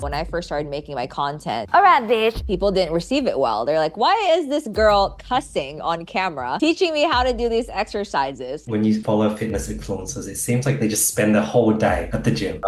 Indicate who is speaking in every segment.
Speaker 1: When I first started making my content, all right, bitch, people didn't receive it well. They're like, why is this girl cussing on camera, teaching me how to do these exercises?
Speaker 2: When you follow fitness influencers, it seems like they just spend the whole day at the gym.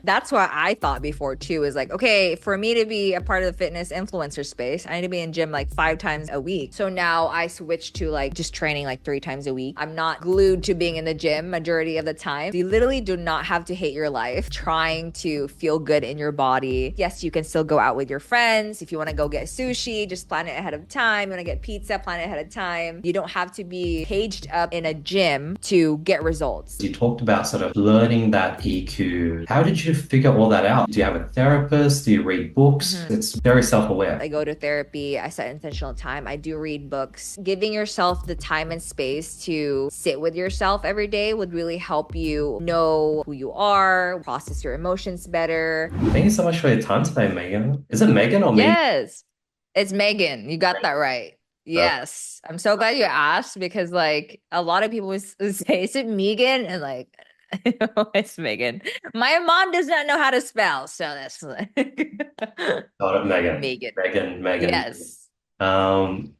Speaker 1: That's what I thought before too, is like, okay, for me to be a part of the fitness influencer space, I need to be in gym like 5 times a week. So now I switched to like just training like 3 times a week. I'm not glued to being in the gym majority of the time. You literally do not have to hate your life trying to feel good in your body. Yes, you can still go out with your friends. If you want to go get sushi, just plan it ahead of time. You want to get pizza, plan it ahead of time. You don't have to be caged up in a gym to get results.
Speaker 2: You talked about sort of learning that EQ. How did you figure all that out? Do you have a therapist? Do you read books?
Speaker 1: Mhm.
Speaker 2: It's very self-aware.
Speaker 1: I go to therapy, I set intentional time, I do read books. Giving yourself the time and space to sit with yourself every day would really help you know who you are, process your emotions better.
Speaker 2: Thank you so much for your time today, Megan. Is it Megan or me?
Speaker 1: Yes, it's Megan. You got that right. Yes. I'm so glad you asked because like a lot of people would say, is it Megan? And like, it's Megan. My mom does not know how to spell, so that's like
Speaker 2: Got it, Megan.
Speaker 1: Megan.
Speaker 2: Megan.
Speaker 1: Yes.
Speaker 2: Um,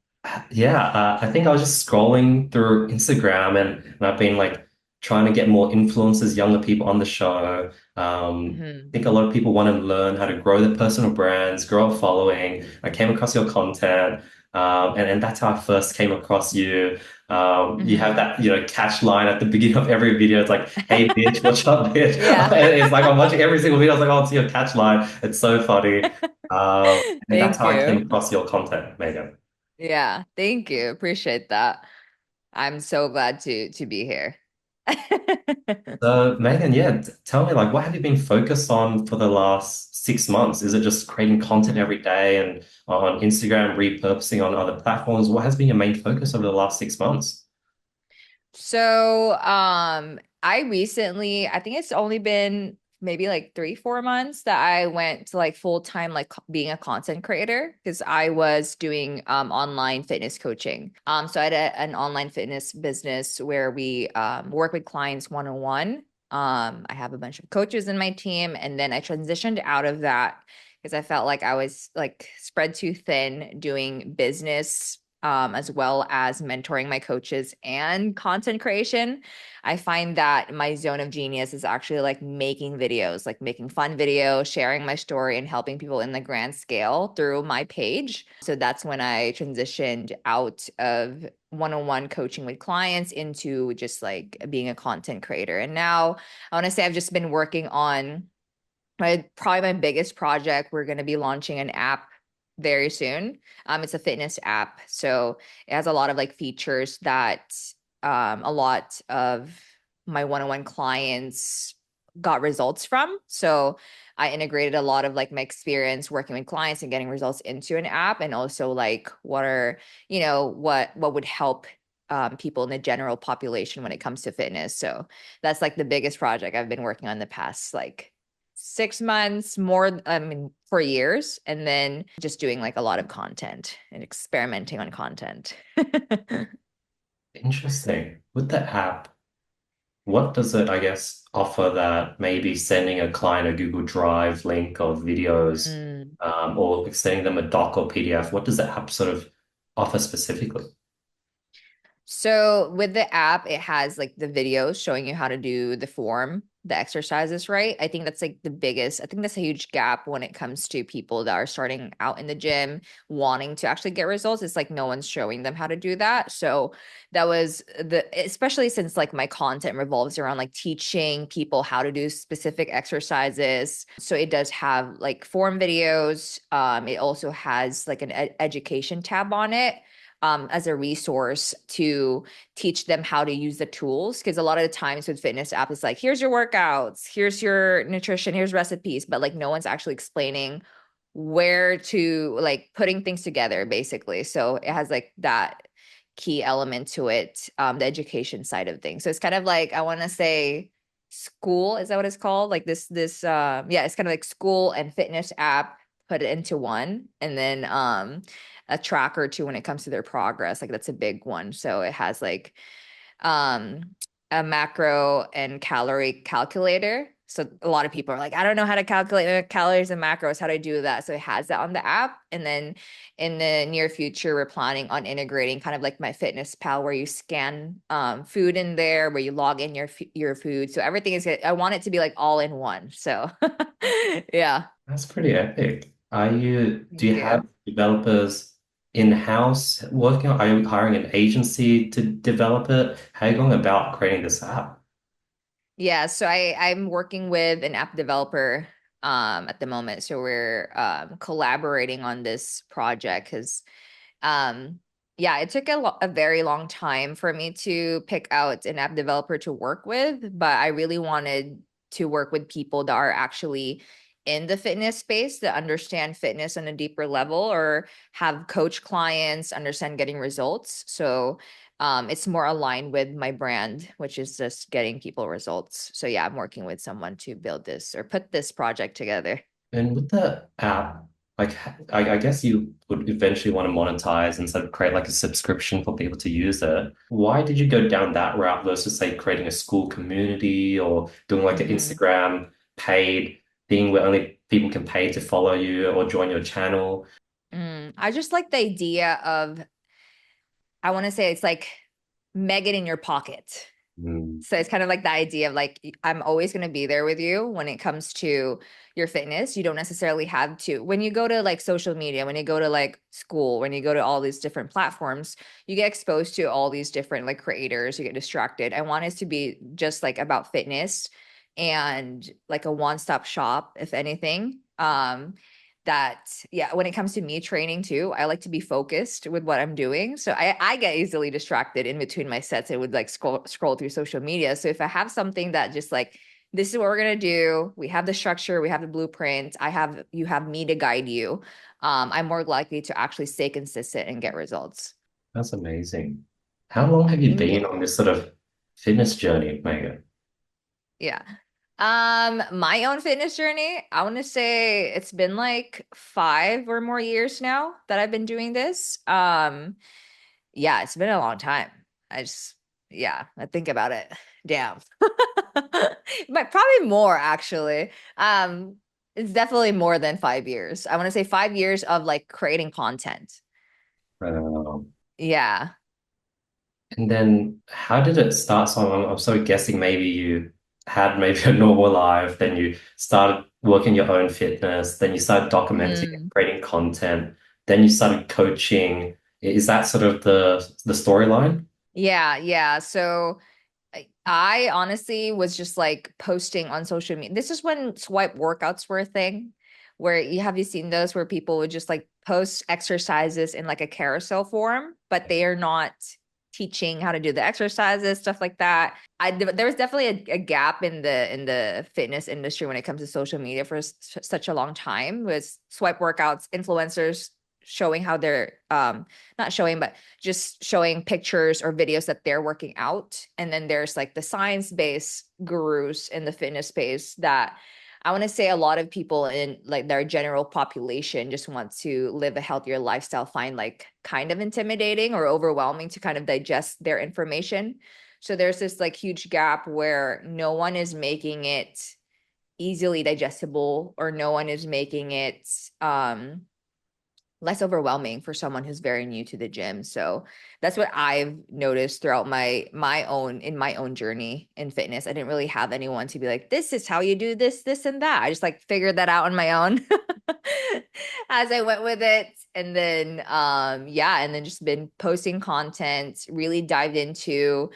Speaker 2: yeah, I think I was just scrolling through Instagram and I've been like trying to get more influencers, younger people on the show. I
Speaker 1: Mhm.
Speaker 2: think a lot of people want to learn how to grow their personal brands, grow a following. I came across your content, and that's how I first came across you. You have
Speaker 1: Mhm.
Speaker 2: that, catch line at the beginning of every video. It's like, "Hey, bitch, what's up, bitch?"
Speaker 1: Yeah.
Speaker 2: And it's like I'm watching every single video. I was like, "Oh, it's your catch line." It's so funny. And that's
Speaker 1: Thank
Speaker 2: how I came
Speaker 1: you.
Speaker 2: across your content, Megan.
Speaker 1: Yeah, thank you. Appreciate that. I'm so glad to be here.
Speaker 2: So, Megan, yeah, tell me, like, what have you been focused on for the last 6 months? Is it just creating content every day and on Instagram, repurposing on other platforms? What has been your main focus over the last 6 months?
Speaker 1: So, I recently, I think it's only been maybe like 3, 4 months that I went to like full time, like being a content creator because I was doing online fitness coaching. So I had an online fitness business where we work with clients one on one. I have a bunch of coaches in my team, and then I transitioned out of that because I felt like I was like spread too thin doing business as well as mentoring my coaches and content creation. I find that my zone of genius is actually like making videos, like making fun videos, sharing my story, and helping people in the grand scale through my page. So that's when I transitioned out of one-on-one coaching with clients into just like being a content creator. And now I want to say I've just been working on probably my biggest project. We're going to be launching an app very soon. It's a fitness app, so it has a lot of like features that a lot of my one-on-one clients got results from. So I integrated a lot of like my experience working with clients and getting results into an app, and also like what are what would help people in the general population when it comes to fitness. So that's like the biggest project I've been working on the past like 6 months, more, I mean, for years, and then just doing like a lot of content and experimenting on content.
Speaker 2: Interesting. With the app, what does it, I guess, offer that maybe sending a client a Google Drive link of videos,
Speaker 1: Mm.
Speaker 2: or sending them a doc or PDF? What does the app sort of offer specifically?
Speaker 1: So with the app, it has like the videos showing you how to do the form, the exercises, right? I think that's like the biggest, I think that's a huge gap when it comes to people that are starting out in the gym, wanting to actually get results. It's like no one's showing them how to do that. So that was especially since like my content revolves around like teaching people how to do specific exercises. So it does have like form videos. It also has like an education tab on it as a resource to teach them how to use the tools. Because a lot of the times with fitness apps, it's like, here's your workouts, here's your nutrition, here's recipes, but like no one's actually explaining where to like putting things together, basically. So it has like that key element to it, the education side of things. So it's kind of like, I want to say, school, is that what it's called? Like yeah, it's kind of like school and fitness app put it into one, and then a tracker too when it comes to their progress. Like that's a big one. So it has like um a macro and calorie calculator. So a lot of people are like, I don't know how to calculate my calories and macros, how to do that. So it has that on the app. And then in the near future, we're planning on integrating kind of like my Fitness Pal, where you scan food in there, where you log in your food. So everything is I want it to be like all in one. So yeah.
Speaker 2: That's pretty epic. Do
Speaker 1: Thank
Speaker 2: you
Speaker 1: you.
Speaker 2: have developers in-house working on, are you hiring an agency to develop it? How are you going about creating this app?
Speaker 1: Yeah, so I'm working with an app developer at the moment. So we're collaborating on this project because um yeah, it took a very long time for me to pick out an app developer to work with, but I really wanted to work with people that are actually in the fitness space that understand fitness on a deeper level or have coach clients, understand getting results. So it's more aligned with my brand, which is just getting people results. So yeah, I'm working with someone to build this or put this project together.
Speaker 2: And with the app, like I guess you would eventually want to monetize and sort of create like a subscription for people to use it. Why did you go down that route versus say creating a school community or doing like an
Speaker 1: Mhm.
Speaker 2: Instagram paid thing where only people can pay to follow you or join your channel?
Speaker 1: I just like the idea of, I want to say it's like Megan in your pocket.
Speaker 2: Mm.
Speaker 1: So it's kind of like the idea of like, I'm always going to be there with you when it comes to your fitness. You don't necessarily have to, when you go to like social media, when you go to like school, when you go to all these different platforms, you get exposed to all these different like creators, you get distracted. I want it to be just like about fitness and like a one-stop shop, if anything. That yeah, when it comes to me training too, I like to be focused with what I'm doing. So I get easily distracted in between my sets. I would like scroll through social media. So if I have something that just like, this is what we're gonna do, we have the structure, we have the blueprint, you have me to guide you, I'm more likely to actually stay consistent and get results.
Speaker 2: That's amazing. How long have you
Speaker 1: Thank
Speaker 2: been
Speaker 1: you.
Speaker 2: on this sort of fitness journey, Megan?
Speaker 1: Yeah. My own fitness journey, I want to say it's been like 5 or more years now that I've been doing this. Yeah, it's been a long time. I just, yeah, I think about it. Damn. But probably more actually. It's definitely more than 5 years. I want to say 5 years of like creating content.
Speaker 2: Um,
Speaker 1: Yeah.
Speaker 2: and then how did it start? So I'm sort of guessing maybe you had maybe a normal life, then you started working your own fitness, then you started documenting and
Speaker 1: Mm.
Speaker 2: creating content, then you started coaching. Is that sort of the storyline?
Speaker 1: Yeah, yeah. So I honestly was just like posting on social media. This is when swipe workouts were a thing, where you seen those where people would just like post exercises in like a carousel form, but they are not teaching how to do the exercises, stuff like that. There was definitely a gap in the fitness industry when it comes to social media for such a long time with swipe workouts, influencers showing how they're not showing, but just showing pictures or videos that they're working out. And then there's like the science-based gurus in the fitness space that I want to say a lot of people in like their general population just want to live a healthier lifestyle, find like kind of intimidating or overwhelming to kind of digest their information. So there's this like huge gap where no one is making it easily digestible or no one is making it less overwhelming for someone who's very new to the gym. So that's what I've noticed throughout my own journey in fitness. I didn't really have anyone to be like, this is how you do this, this, and that. I just like figured that out on my own as I went with it. And then yeah, and then just been posting content, really dived into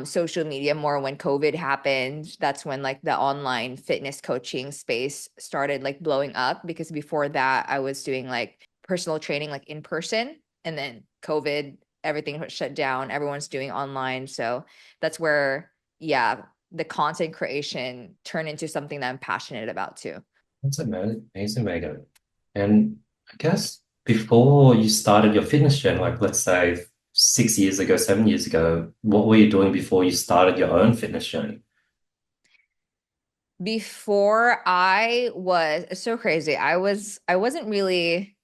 Speaker 1: social media more when COVID happened. That's when like the online fitness coaching space started like blowing up because before that I was doing like personal training like in person, and then COVID, everything was shut down, everyone's doing online. So that's where, yeah, the content creation turned into something that I'm passionate about too.
Speaker 2: That's amazing, Megan. And I guess before you started your fitness journey, like let's say 6 years ago, 7 years ago, what were you doing before you started your own fitness journey?
Speaker 1: Before I was it's so crazy. I wasn't really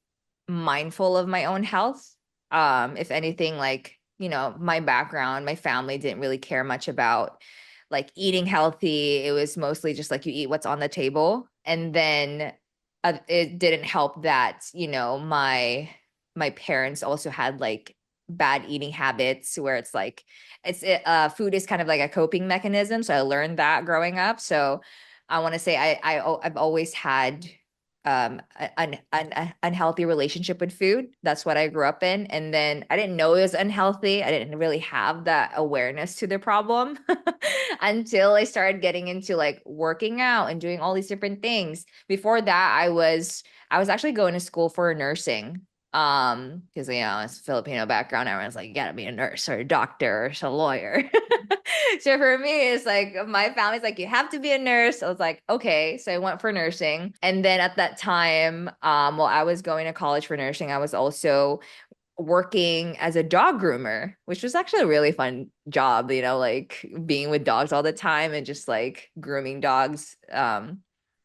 Speaker 1: mindful of my own health. If anything, like, my background, my family didn't really care much about like eating healthy. It was mostly just like you eat what's on the table. And then it didn't help that, my parents also had like bad eating habits where it's like food is kind of like a coping mechanism. So I learned that growing up. So I want to say I've always had an unhealthy relationship with food. That's what I grew up in. And then I didn't know it was unhealthy. I didn't really have that awareness to the problem until I started getting into like working out and doing all these different things. Before that, I was actually going to school for nursing. Because it's a Filipino background, everyone's like, you gotta be a nurse or a doctor or a lawyer. So for me, it's like my family's like, you have to be a nurse. I was like, okay. So I went for nursing. And then at that time, while I was going to college for nursing, I was also working as a dog groomer, which was actually a really fun job, like being with dogs all the time and just like grooming dogs.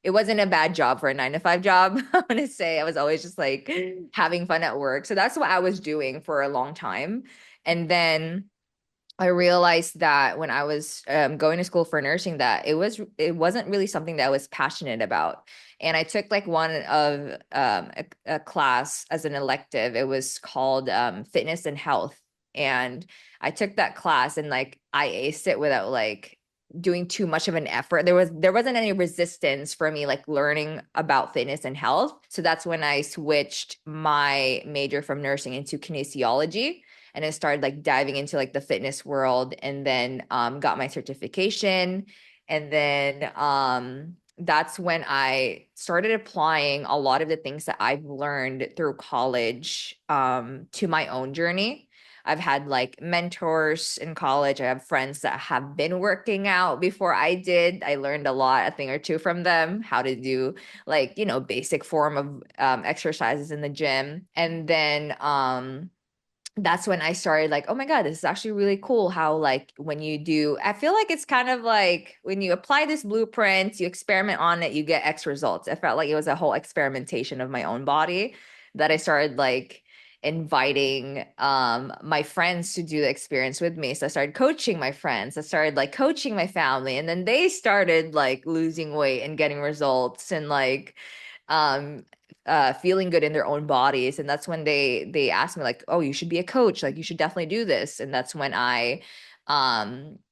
Speaker 1: It wasn't a bad job for a 9 to 5 job. I want to say I was always just like having fun at work. So that's what I was doing for a long time. And then I realized that when I was going to school for nursing that it wasn't really something that I was passionate about. And I took like one of a class as an elective. It was called fitness and health. And I took that class and like I aced it without like doing too much of an effort. There wasn't any resistance for me like learning about fitness and health. So that's when I switched my major from nursing into kinesiology and I started like diving into like the fitness world and then got my certification. And then that's when I started applying a lot of the things that I've learned through college to my own journey. I've had like mentors in college. I have friends that have been working out before I did. I learned a thing or two from them, how to do like, basic form of exercises in the gym. And then that's when I started like, oh my God, this is actually really cool how like when you do, I feel like it's kind of like when you apply this blueprint, you experiment on it, you get X results. I felt like it was a whole experimentation of my own body that I started like inviting my friends to do the experience with me. So I started coaching my friends. I started like coaching my family and then they started like losing weight and getting results and like um feeling good in their own bodies. And that's when they asked me like, oh, you should be a coach, like you should definitely do this. And that's when I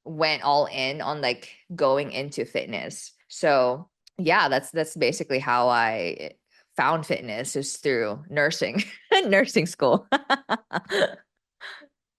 Speaker 1: went all in on like going into fitness. So yeah, that's basically how I found fitness, is through nursing nursing school.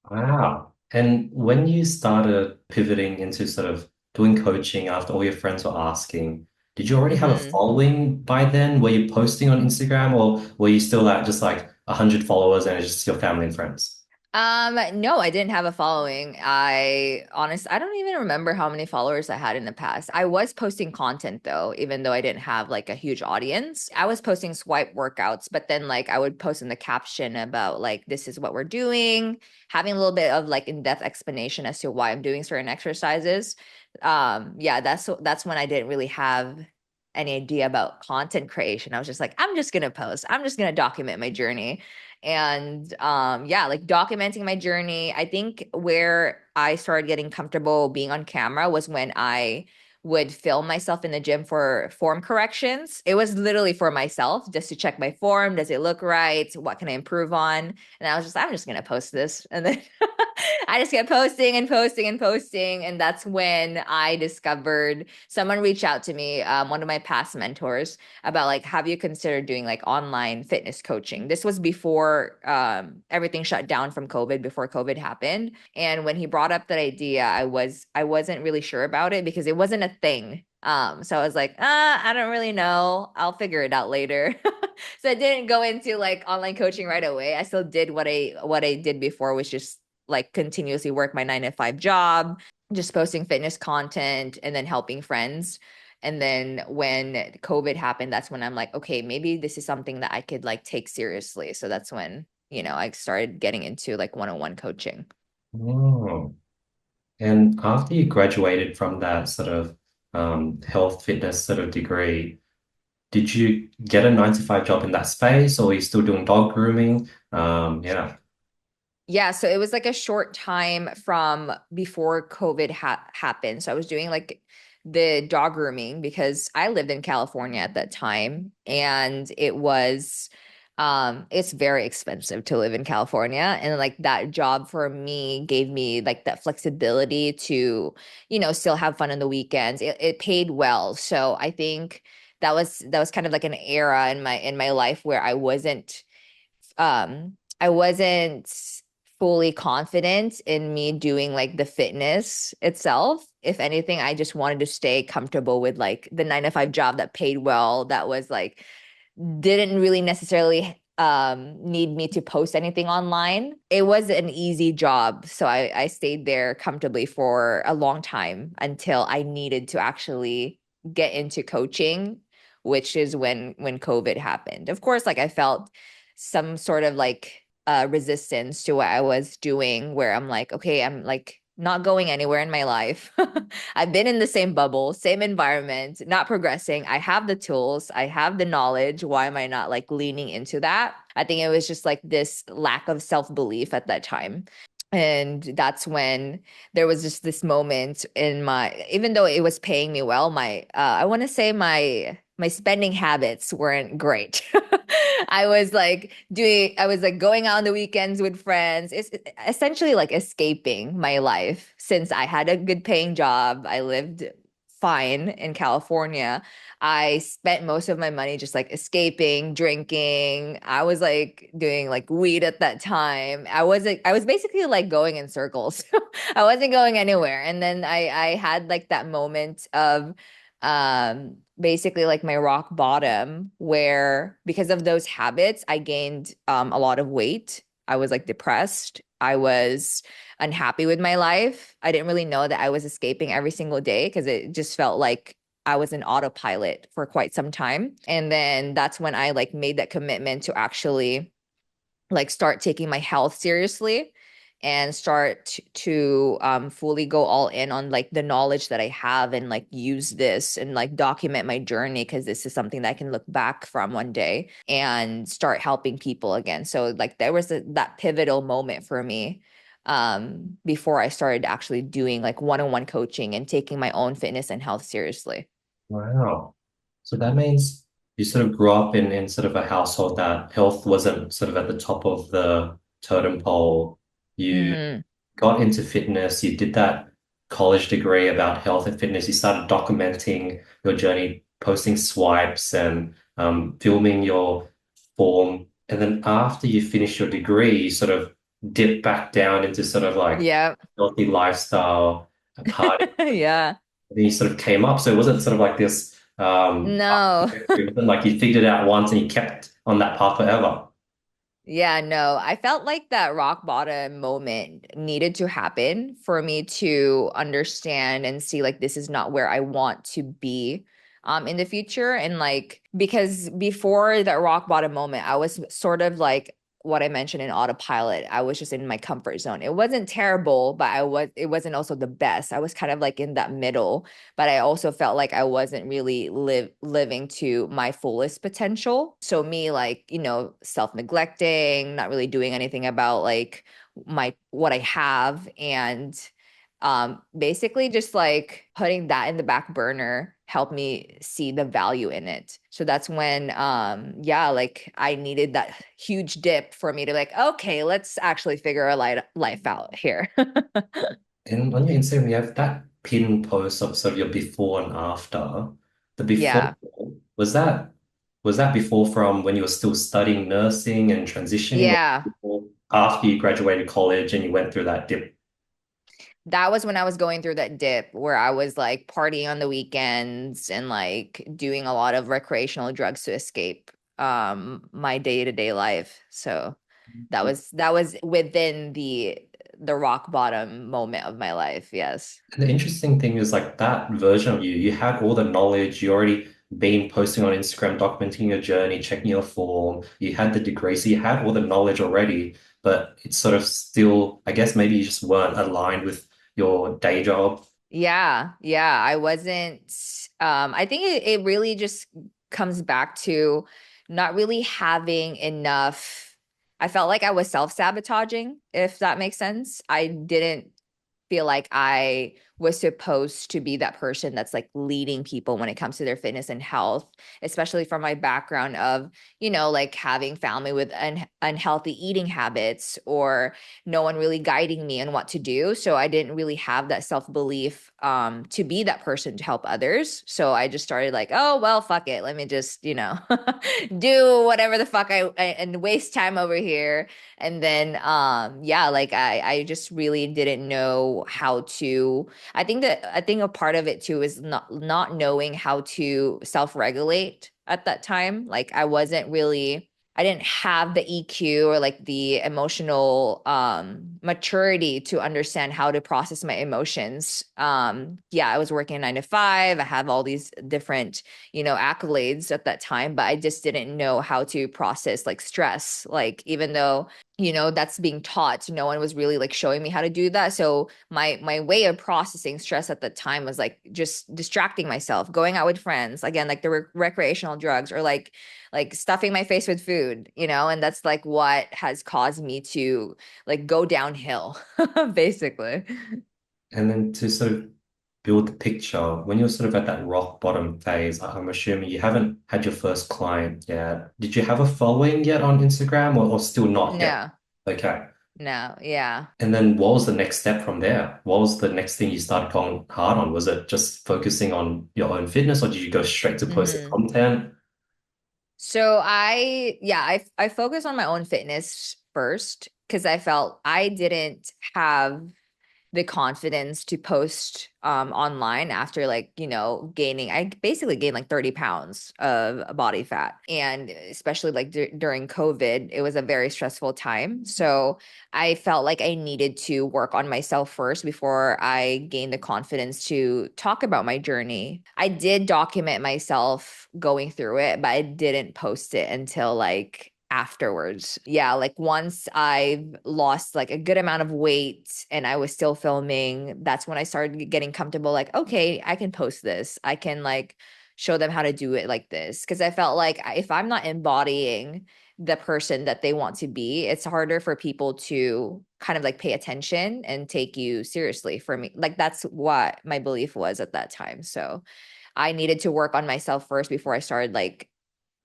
Speaker 2: Wow. And when you started pivoting into sort of doing coaching after all your friends were asking, did you already have a
Speaker 1: Mhm.
Speaker 2: following by then? Were you posting on Instagram or were you still at just like 100 followers and it's just your family and friends?
Speaker 1: No, I didn't have a following. I don't even remember how many followers I had in the past. I was posting content though, even though I didn't have like a huge audience. I was posting swipe workouts, but then like I would post in the caption about like this is what we're doing, having a little bit of like in-depth explanation as to why I'm doing certain exercises. Yeah, that's when I didn't really have any idea about content creation. I was just like, I'm just gonna post. I'm just gonna document my journey. And yeah, like documenting my journey. I think where I started getting comfortable being on camera was when I would film myself in the gym for form corrections. It was literally for myself, just to check my form. Does it look right? What can I improve on? And I was just, I'm just gonna post this. And then I just kept posting and posting and posting. And that's when I discovered someone reached out to me, one of my past mentors, about like, have you considered doing like online fitness coaching? This was before everything shut down from COVID, before COVID happened. And when he brought up that idea, I wasn't really sure about it because it wasn't a thing. So I was like, I don't really know. I'll figure it out later. So I didn't go into like online coaching right away. I still did what I did before, which just like continuously work my 9 to 5 job, just posting fitness content and then helping friends. And then when COVID happened, that's when I'm like, okay, maybe this is something that I could like take seriously. So that's when, I started getting into like one-on-one coaching.
Speaker 2: Oh. And after you graduated from that sort of health fitness sort of degree, did you get a 9 to 5 job in that space or are you still doing dog grooming? Yeah.
Speaker 1: Yeah, so it was like a short time from before COVID happened. So I was doing like the dog grooming because I lived in California at that time, and it's very expensive to live in California, and like that job for me gave me like that flexibility to, still have fun on the weekends. It paid well. So I think that was kind of like an era in my life where I wasn't fully confident in me doing like the fitness itself. If anything, I just wanted to stay comfortable with like the 9 to 5 job that paid well, that was like didn't really necessarily need me to post anything online. It was an easy job, so I stayed there comfortably for a long time until I needed to actually get into coaching, which is when COVID happened. Of course, like I felt some sort of like resistance to what I was doing, where I'm like, okay, I'm like not going anywhere in my life. I've been in the same bubble, same environment, not progressing. I have the tools, I have the knowledge. Why am I not like leaning into that? I think it was just like this lack of self-belief at that time. And that's when there was just this moment in my, even though it was paying me well, I want to say my spending habits weren't great. I was like going out on the weekends with friends. It's essentially like escaping my life since I had a good paying job. I lived fine in California. I spent most of my money just like escaping, drinking. I was like doing like weed at that time. I was basically like going in circles. I wasn't going anywhere. And then I had like that moment of basically like my rock bottom, where because of those habits I gained a lot of weight. I was like depressed. I was unhappy with my life. I didn't really know that I was escaping every single day because it just felt like I was in autopilot for quite some time. And then that's when I like made that commitment to actually like start taking my health seriously and start to fully go all in on like the knowledge that I have, and like use this and like document my journey, because this is something that I can look back from one day and start helping people again. So like there was that pivotal moment for me before I started actually doing like one-on-one coaching and taking my own fitness and health seriously.
Speaker 2: Wow. So that means you sort of grew up in sort of a household that health wasn't sort of at the top of the totem pole. You
Speaker 1: Mm-hmm.
Speaker 2: got into fitness, you did that college degree about health and fitness, you started documenting your journey, posting swipes and filming your form. And then after you finished your degree, you sort of dipped back down into sort of like
Speaker 1: Yeah.
Speaker 2: healthy lifestyle, a party.
Speaker 1: Yeah.
Speaker 2: And then you sort of came up. So it wasn't sort of like this
Speaker 1: No.
Speaker 2: it wasn't like you figured it out once and you kept on that path forever.
Speaker 1: Yeah, no, I felt like that rock bottom moment needed to happen for me to understand and see like this is not where I want to be in the future. And like because before that rock bottom moment, I was sort of like what I mentioned in autopilot. I was just in my comfort zone. It wasn't terrible, but it wasn't also the best. I was kind of like in that middle, but I also felt like I wasn't really living to my fullest potential. So me like, self-neglecting, not really doing anything about like my what I have, and basically just like putting that in the back burner helped me see the value in it. So that's when yeah, like I needed that huge dip for me to like, okay, let's actually figure a life out here.
Speaker 2: And on your Instagram, you have that pin post of sort of your before and after. The before
Speaker 1: Yeah.
Speaker 2: was that before from when you were still studying nursing and transitioning, or
Speaker 1: Yeah.
Speaker 2: before, after you graduated college and you went through that dip?
Speaker 1: That was when I was going through that dip where I was like partying on the weekends and like doing a lot of recreational drugs to escape my day-to-day life. So that was within the rock bottom moment of my life. Yes.
Speaker 2: And the interesting thing is like that version of you, you had all the knowledge, you already been posting on Instagram, documenting your journey, checking your form, you had the degree, so you had all the knowledge already, but it's sort of still, I guess maybe you just weren't aligned with your day job.
Speaker 1: Yeah, yeah. I wasn't I think it really just comes back to not really having enough. I felt like I was self-sabotaging, if that makes sense. I didn't feel like I was supposed to be that person that's like leading people when it comes to their fitness and health, especially from my background of, like having family with unhealthy eating habits or no one really guiding me on what to do. So I didn't really have that self-belief to be that person to help others. So I just started like, oh, well, fuck it. Let me just, do whatever the fuck and waste time over here. And then yeah, like I just really didn't know how to. I think a part of it too is not knowing how to self-regulate at that time. Like I didn't have the EQ or like the emotional maturity to understand how to process my emotions. Yeah, I was working a 9 to 5. I have all these different, accolades at that time, but I just didn't know how to process like stress. Like even though that's being taught, no one was really like showing me how to do that. So my way of processing stress at the time was like just distracting myself, going out with friends, again, like the recreational drugs, or like stuffing my face with food, and that's like what has caused me to like go downhill basically.
Speaker 2: And then to sort of build the picture, when you're sort of at that rock bottom phase, I'm assuming you haven't had your first client yet. Did you have a following yet on Instagram or still not yet?
Speaker 1: No,
Speaker 2: Okay.
Speaker 1: no, yeah.
Speaker 2: And then what was the next step from there? What was the next thing you started going hard on? Was it just focusing on your own fitness or did you go straight to posting
Speaker 1: Hmm.
Speaker 2: content?
Speaker 1: So I focus on my own fitness first because I felt I didn't have the confidence to post online after like gaining. I basically gained like 30 pounds of body fat, and especially like during COVID it was a very stressful time, so I felt like I needed to work on myself first before I gained the confidence to talk about my journey. I did document myself going through it, but I didn't post it until like afterwards. Yeah, like once I've lost like a good amount of weight and I was still filming, that's when I started getting comfortable. Like, okay, I can post this. I can like show them how to do it like this. Cause I felt like if I'm not embodying the person that they want to be, it's harder for people to kind of like pay attention and take you seriously for me. Like that's what my belief was at that time. So I needed to work on myself first before I started like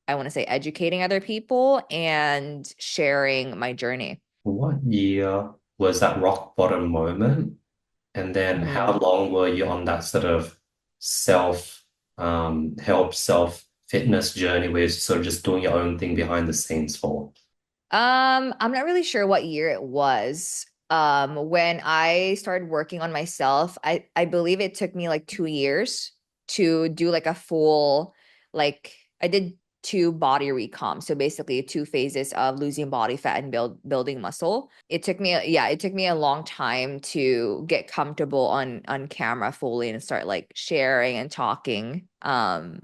Speaker 1: I want to say educating other people and sharing my journey.
Speaker 2: What year was that rock bottom moment? And then how
Speaker 1: Hmm.
Speaker 2: long were you on that sort of self help, self fitness journey where you're sort of just doing your own thing behind the scenes for?
Speaker 1: I'm not really sure what year it was. When I started working on myself, I believe it took me like 2 years to do like a full, like I did two body recomp. So basically two phases of losing body fat and building muscle. It took me a long time to get comfortable on camera fully and start like sharing and talking about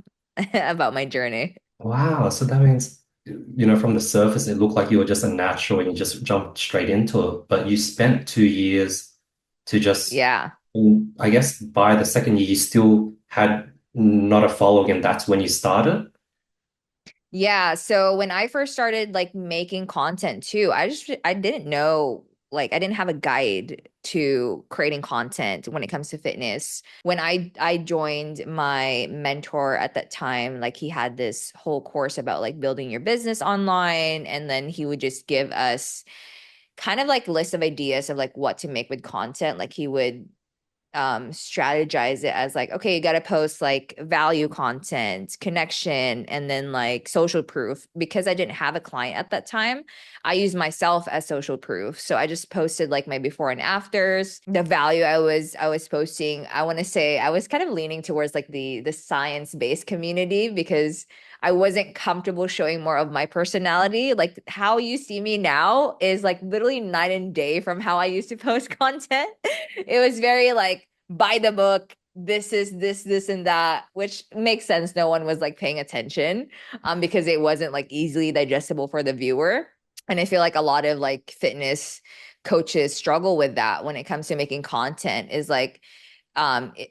Speaker 1: my journey.
Speaker 2: Wow, so that means, from the surface, it looked like you were just a natural and you just jumped straight into it. But you spent 2 years to just,
Speaker 1: Yeah.
Speaker 2: I guess by the second year, you still had not a following, and that's when you started.
Speaker 1: Yeah, so when I first started like making content too, I didn't know, like I didn't have a guide to creating content when it comes to fitness. When I joined my mentor at that time, like he had this whole course about like building your business online, and then he would just give us kind of like list of ideas of like what to make with content. Like he would strategize it as like, okay, you got to post like value content, connection, and then like social proof. Because I didn't have a client at that time, I used myself as social proof. So I just posted like my before and afters, the value I was posting. I want to say I was kind of leaning towards like the science-based community because I wasn't comfortable showing more of my personality. Like how you see me now is like literally night and day from how I used to post content. It was very like by the book. This is this, and that, which makes sense. No one was like paying attention, because it wasn't like easily digestible for the viewer. And I feel like a lot of like fitness coaches struggle with that when it comes to making content is like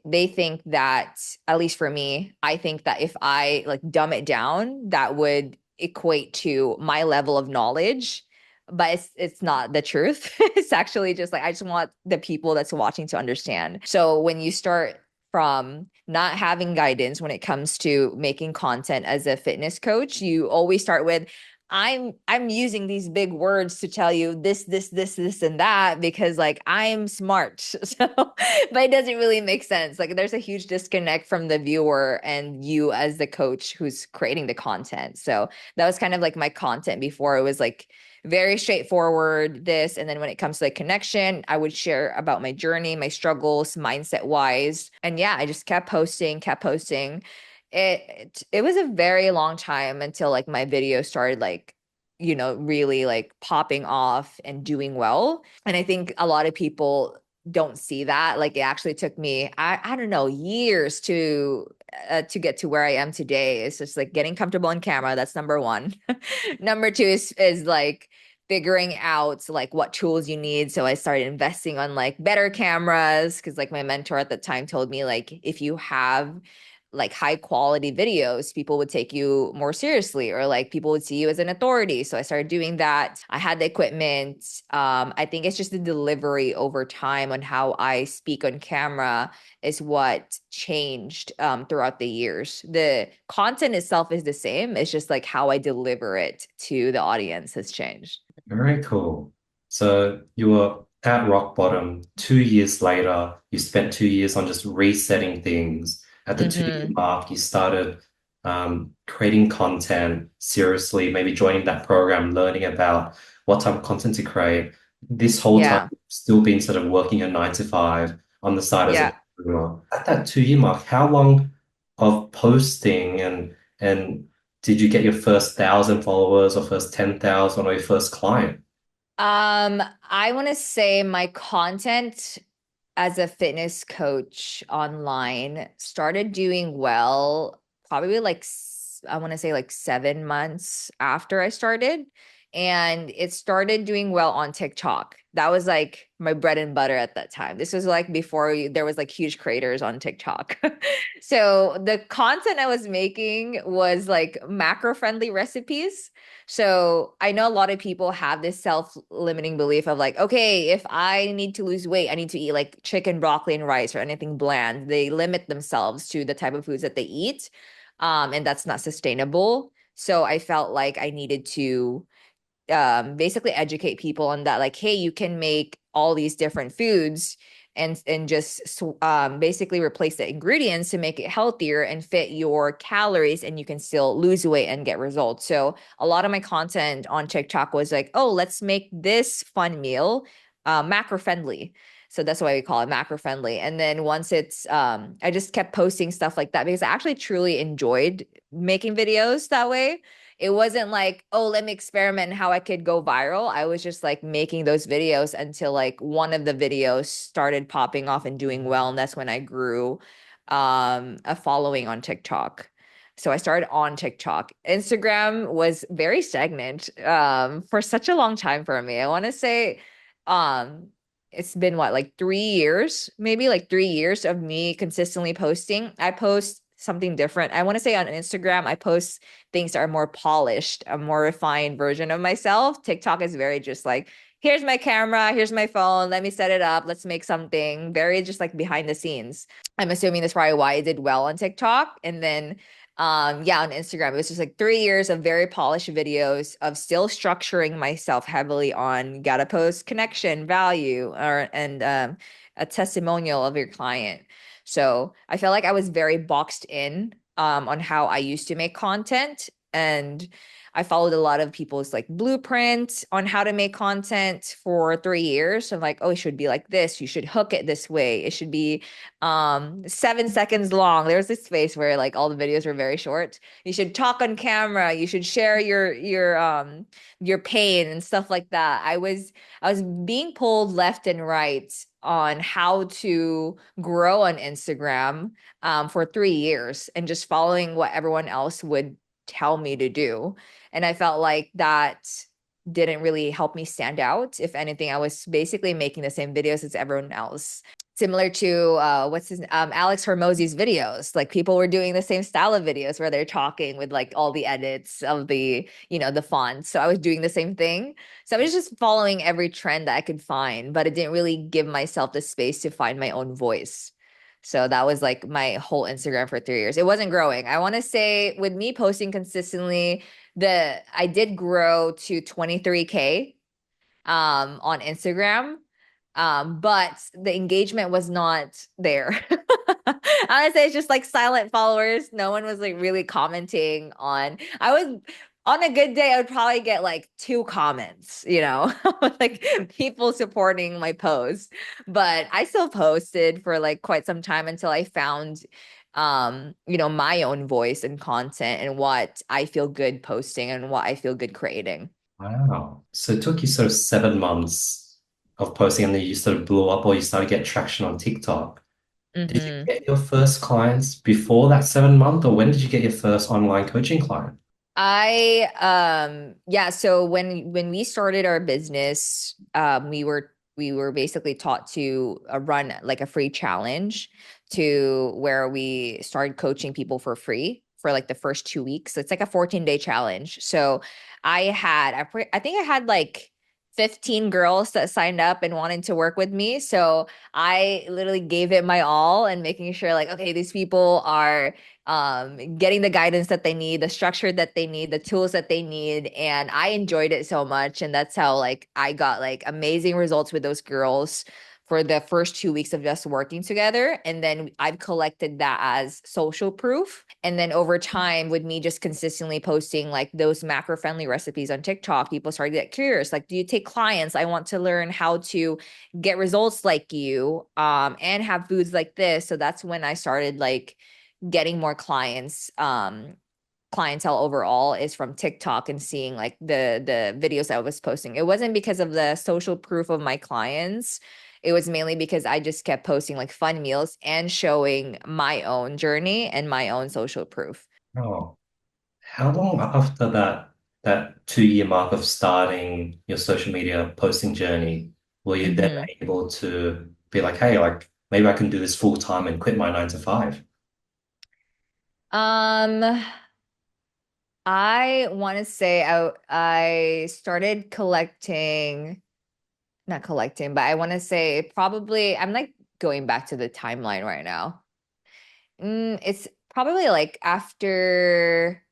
Speaker 1: they think that, at least for me, I think that if I like dumb it down, that would equate to my level of knowledge, but it's not the truth. It's actually just like I just want the people that's watching to understand. So when you start from not having guidance when it comes to making content as a fitness coach, you always start with I'm using these big words to tell you this and that because like I'm smart. So but it doesn't really make sense. Like there's a huge disconnect from the viewer and you as the coach who's creating the content. So that was kind of like my content before. It was like very straightforward, this. And then when it comes to the connection, I would share about my journey, my struggles, mindset wise. And yeah, I just kept posting, kept posting. It was a very long time until like my video started like really like popping off and doing well. And I think a lot of people don't see that. Like it actually took me, I don't know, years to get to where I am today. It's just like getting comfortable on camera. That's number one. Number two is like figuring out like what tools you need. So I started investing on like better cameras because like my mentor at the time told me like if you have like high quality videos, people would take you more seriously or like people would see you as an authority. So I started doing that. I had the equipment. I think it's just the delivery over time on how I speak on camera is what changed throughout the years. The content itself is the same. It's just like how I deliver it to the audience has changed.
Speaker 2: Very cool. So you were at rock bottom. 2 years later, you spent 2 years on just resetting things. At the 2 year
Speaker 1: Mm-hmm.
Speaker 2: mark, you started creating content seriously, maybe joining that program, learning about what type of content to create. This whole time,
Speaker 1: Yeah.
Speaker 2: you've still been sort of working a 9 to 5 on the side as an
Speaker 1: Yeah.
Speaker 2: entrepreneur. At that 2 year mark, how long of posting and did you get your first 1,000 followers or first 10,000 or your first client?
Speaker 1: I want to say my content as a fitness coach online started doing well probably like I want to say like 7 months after I started. And it started doing well on TikTok. That was like my bread and butter at that time. This was like before there was like huge creators on TikTok. So the content I was making was like macro friendly recipes. So I know a lot of people have this self-limiting belief of like, okay, if I need to lose weight, I need to eat like chicken, broccoli, and rice or anything bland. They limit themselves to the type of foods that they eat. And that's not sustainable. So I felt like I needed to basically educate people on that like hey you can make all these different foods and just basically replace the ingredients to make it healthier and fit your calories and you can still lose weight and get results. So a lot of my content on TikTok was like oh let's make this fun meal macro friendly. So that's why we call it macro friendly. And then once it's I just kept posting stuff like that because I actually truly enjoyed making videos that way. It wasn't like, oh, let me experiment how I could go viral. I was just like making those videos until like one of the videos started popping off and doing well. And that's when I grew a following on TikTok. So I started on TikTok. Instagram was very stagnant for such a long time for me. I want to say um it's been what, like 3 years, maybe like 3 years of me consistently posting. I post something different. I want to say on Instagram, I post things that are more polished, a more refined version of myself. TikTok is very just like, here's my camera, here's my phone, let me set it up, let's make something. Very just like behind the scenes. I'm assuming that's probably why I did well on TikTok. And then yeah, on Instagram, it was just like 3 years of very polished videos of still structuring myself heavily on gotta post connection, value, or and a testimonial of your client. So I felt like I was very boxed in on how I used to make content. And I followed a lot of people's like blueprint on how to make content for 3 years. So I'm like, oh, it should be like this. You should hook it this way. It should be 7 seconds long. There was this space where like all the videos were very short. You should talk on camera. You should share your pain and stuff like that. I was being pulled left and right on how to grow on Instagram for 3 years and just following what everyone else would tell me to do. And I felt like that didn't really help me stand out. If anything, I was basically making the same videos as everyone else. Similar to what's his Alex Hormozzi's videos. Like people were doing the same style of videos where they're talking with like all the edits of the, the fonts. So I was doing the same thing. So I was just following every trend that I could find, but it didn't really give myself the space to find my own voice. So that was like my whole Instagram for 3 years. It wasn't growing. I want to say with me posting consistently, the I did grow to 23K on Instagram. But the engagement was not there. Honestly, it's just like silent followers. No one was like really commenting on. I was on a good day, I would probably get like two comments, like people supporting my post. But I still posted for like quite some time until I found my own voice and content and what I feel good posting and what I feel good creating.
Speaker 2: Wow. So it took you sort of 7 months of posting and then you sort of blew up or you started to get traction on TikTok. Did you
Speaker 1: Mm-hmm.
Speaker 2: get your first clients before that 7 month, or when did you get your first online coaching client?
Speaker 1: Yeah, so when we started our business, we were basically taught to run like a free challenge to where we started coaching people for free for like the first 2 weeks. So it's like a 14-day challenge. So I think I had like 15 girls that signed up and wanted to work with me. So I literally gave it my all and making sure like, okay, these people are getting the guidance that they need, the structure that they need, the tools that they need. And I enjoyed it so much. And that's how like I got like amazing results with those girls for the first 2 weeks of just working together. And then I've collected that as social proof. And then over time, with me just consistently posting like those macro friendly recipes on TikTok, people started to get curious. Like, do you take clients? I want to learn how to get results like you and have foods like this. So that's when I started like getting more clientele overall is from TikTok and seeing like the videos I was posting. It wasn't because of the social proof of my clients. It was mainly because I just kept posting like fun meals and showing my own journey and my own social proof.
Speaker 2: Oh, how long after that 2 year mark of starting your social media posting journey were you then
Speaker 1: Hmm.
Speaker 2: able to be like, hey, like maybe I can do this full time and quit my 9 to 5?
Speaker 1: Um, I want to say I started collecting, not collecting, but I want to say probably I'm like going back to the timeline right now. It's probably like after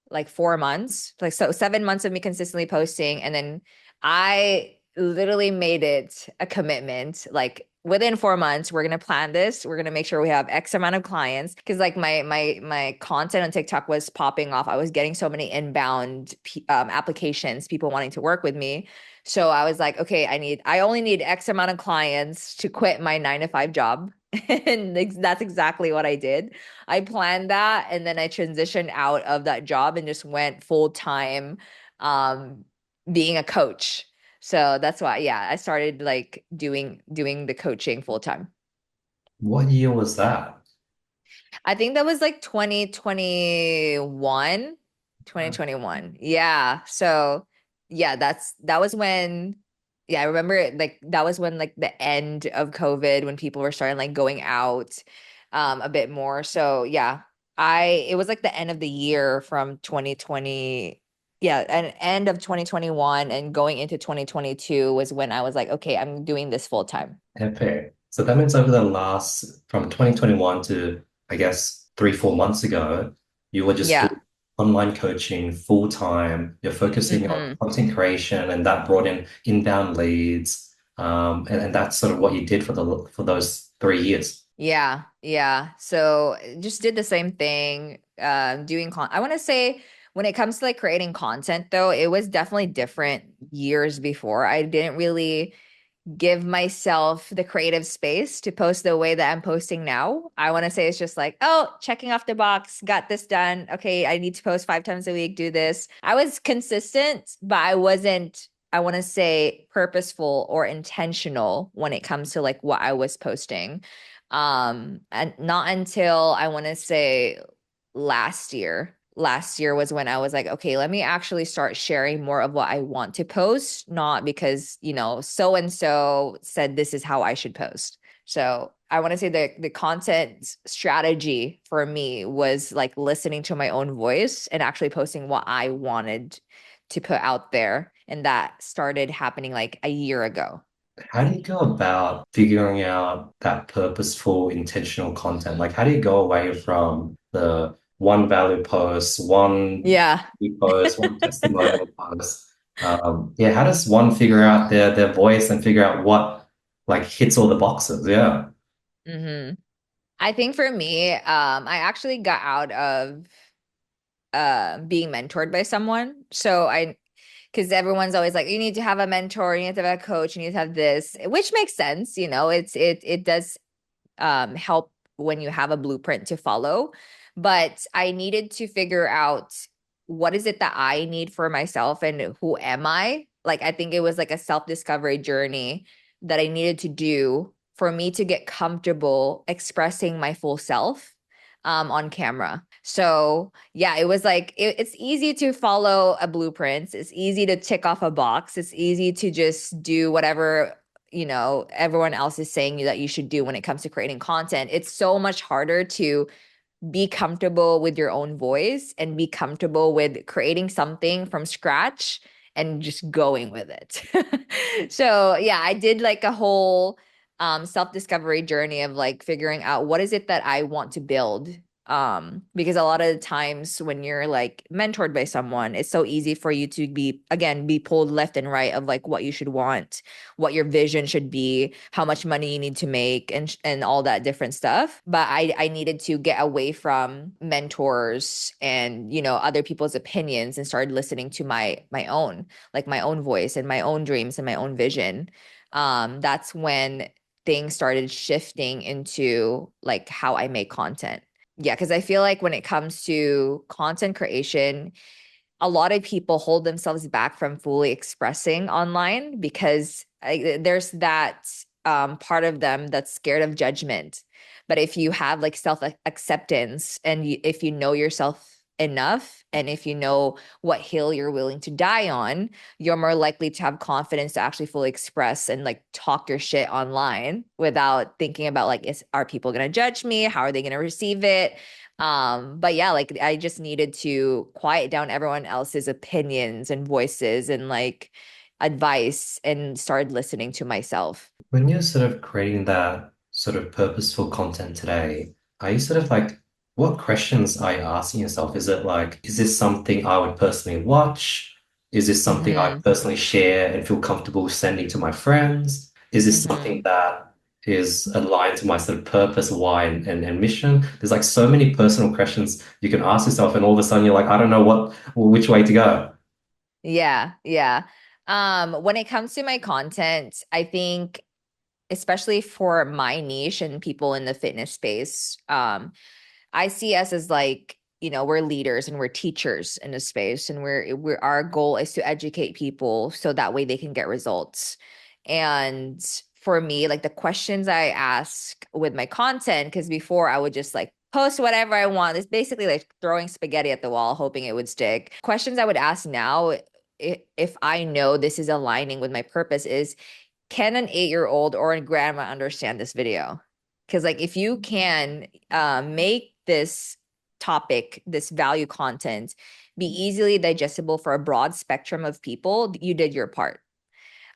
Speaker 1: like 4 months, like so 7 months of me consistently posting, and then I literally made it a commitment. Like within 4 months, we're gonna plan this. We're gonna make sure we have X amount of clients because like my content on TikTok was popping off. I was getting so many inbound applications, people wanting to work with me. So I was like, okay, I only need X amount of clients to quit my 9 to 5 job. And that's exactly what I did. I planned that and then I transitioned out of that job and just went full time um being a coach. So that's why, yeah, I started like doing the coaching full time.
Speaker 2: What year was that?
Speaker 1: I think that was like 2021, 2021. Yeah. So yeah, that was when, yeah, I remember it, like that was when like the end of COVID when people were starting like going out a bit more. So yeah, it was like the end of the year from 2020. Yeah, and end of 2021 and going into 2022 was when I was like, okay, I'm doing this full time.
Speaker 2: Epic. So that means over the last, from 2021 to, I guess, 3, 4 months ago, you were just
Speaker 1: Yeah.
Speaker 2: doing online coaching full time. You're focusing on
Speaker 1: Hmm.
Speaker 2: content creation, and that brought in inbound leads. And that's sort of what you did for those 3 years.
Speaker 1: Yeah, yeah. So just did the same thing, I want to say when it comes to like creating content though, it was definitely different years before. I didn't really give myself the creative space to post the way that I'm posting now. I want to say it's just like, oh, checking off the box, got this done. Okay, I need to post 5 times a week, do this. I was consistent, but I wasn't, I want to say purposeful or intentional when it comes to like what I was posting. And not until I want to say last year. last year was when I was like, okay, let me actually start sharing more of what I want to post, not because, so and so said this is how I should post. So I want to say the content strategy for me was like listening to my own voice and actually posting what I wanted to put out there. And that started happening like a year ago.
Speaker 2: How do you go about figuring out that purposeful, intentional content? Like, how do you go away from the one value post, one
Speaker 1: Yeah.
Speaker 2: post, one testimonial post? Yeah, how does one figure out their voice and figure out what like hits all the boxes? Yeah.
Speaker 1: hmm I think for me, I actually got out of being mentored by someone. Because everyone's always like, you need to have a mentor, you need to have a coach, you need to have this, which makes sense. It does help when you have a blueprint to follow. But I needed to figure out what is it that I need for myself and who am I? Like, I think it was like a self-discovery journey that I needed to do for me to get comfortable expressing my full self on camera. So yeah, it was like it's easy to follow a blueprint. It's easy to tick off a box. It's easy to just do whatever everyone else is saying that you should do when it comes to creating content. It's so much harder to be comfortable with your own voice and be comfortable with creating something from scratch and just going with it. So yeah, I did like a whole self-discovery journey of like figuring out what is it that I want to build. Because a lot of the times when you're like mentored by someone, it's so easy for you to be pulled left and right of like what you should want, what your vision should be, how much money you need to make, and all that different stuff. But I needed to get away from mentors and other people's opinions and started listening to my own, like my own voice and my own dreams and my own vision. That's when things started shifting into like how I make content. Yeah, because I feel like when it comes to content creation, a lot of people hold themselves back from fully expressing online because there's that part of them that's scared of judgment. But if you have like self acceptance and if you know yourself enough and if you know what hill you're willing to die on, you're more likely to have confidence to actually fully express and like talk your shit online without thinking about like, are people going to judge me? How are they going to receive it? But yeah, like I just needed to quiet down everyone else's opinions and voices and like advice and started listening to myself.
Speaker 2: When you're sort of creating that sort of purposeful content today, are you sort of like, what questions are you asking yourself? Is it like, is this something I would personally watch? Is this something I
Speaker 1: Mm-hmm.
Speaker 2: personally share and feel comfortable sending to my friends? Is this something
Speaker 1: Mm-hmm.
Speaker 2: that is aligned to my sort of purpose, why, and mission? There's like so many personal questions you can ask yourself, and all of a sudden you're like, I don't know which way to go.
Speaker 1: Yeah, yeah. When it comes to my content, I think especially for my niche and people in the fitness space, I see us as like, we're leaders and we're teachers in the space, and we're our goal is to educate people so that way they can get results. And for me, like the questions I ask with my content, because before I would just like post whatever I want. It's basically like throwing spaghetti at the wall, hoping it would stick. Questions I would ask now, if I know this is aligning with my purpose, is can an 8-year-old or a grandma understand this video? Because like if you can make this topic, this value content, be easily digestible for a broad spectrum of people, you did your part.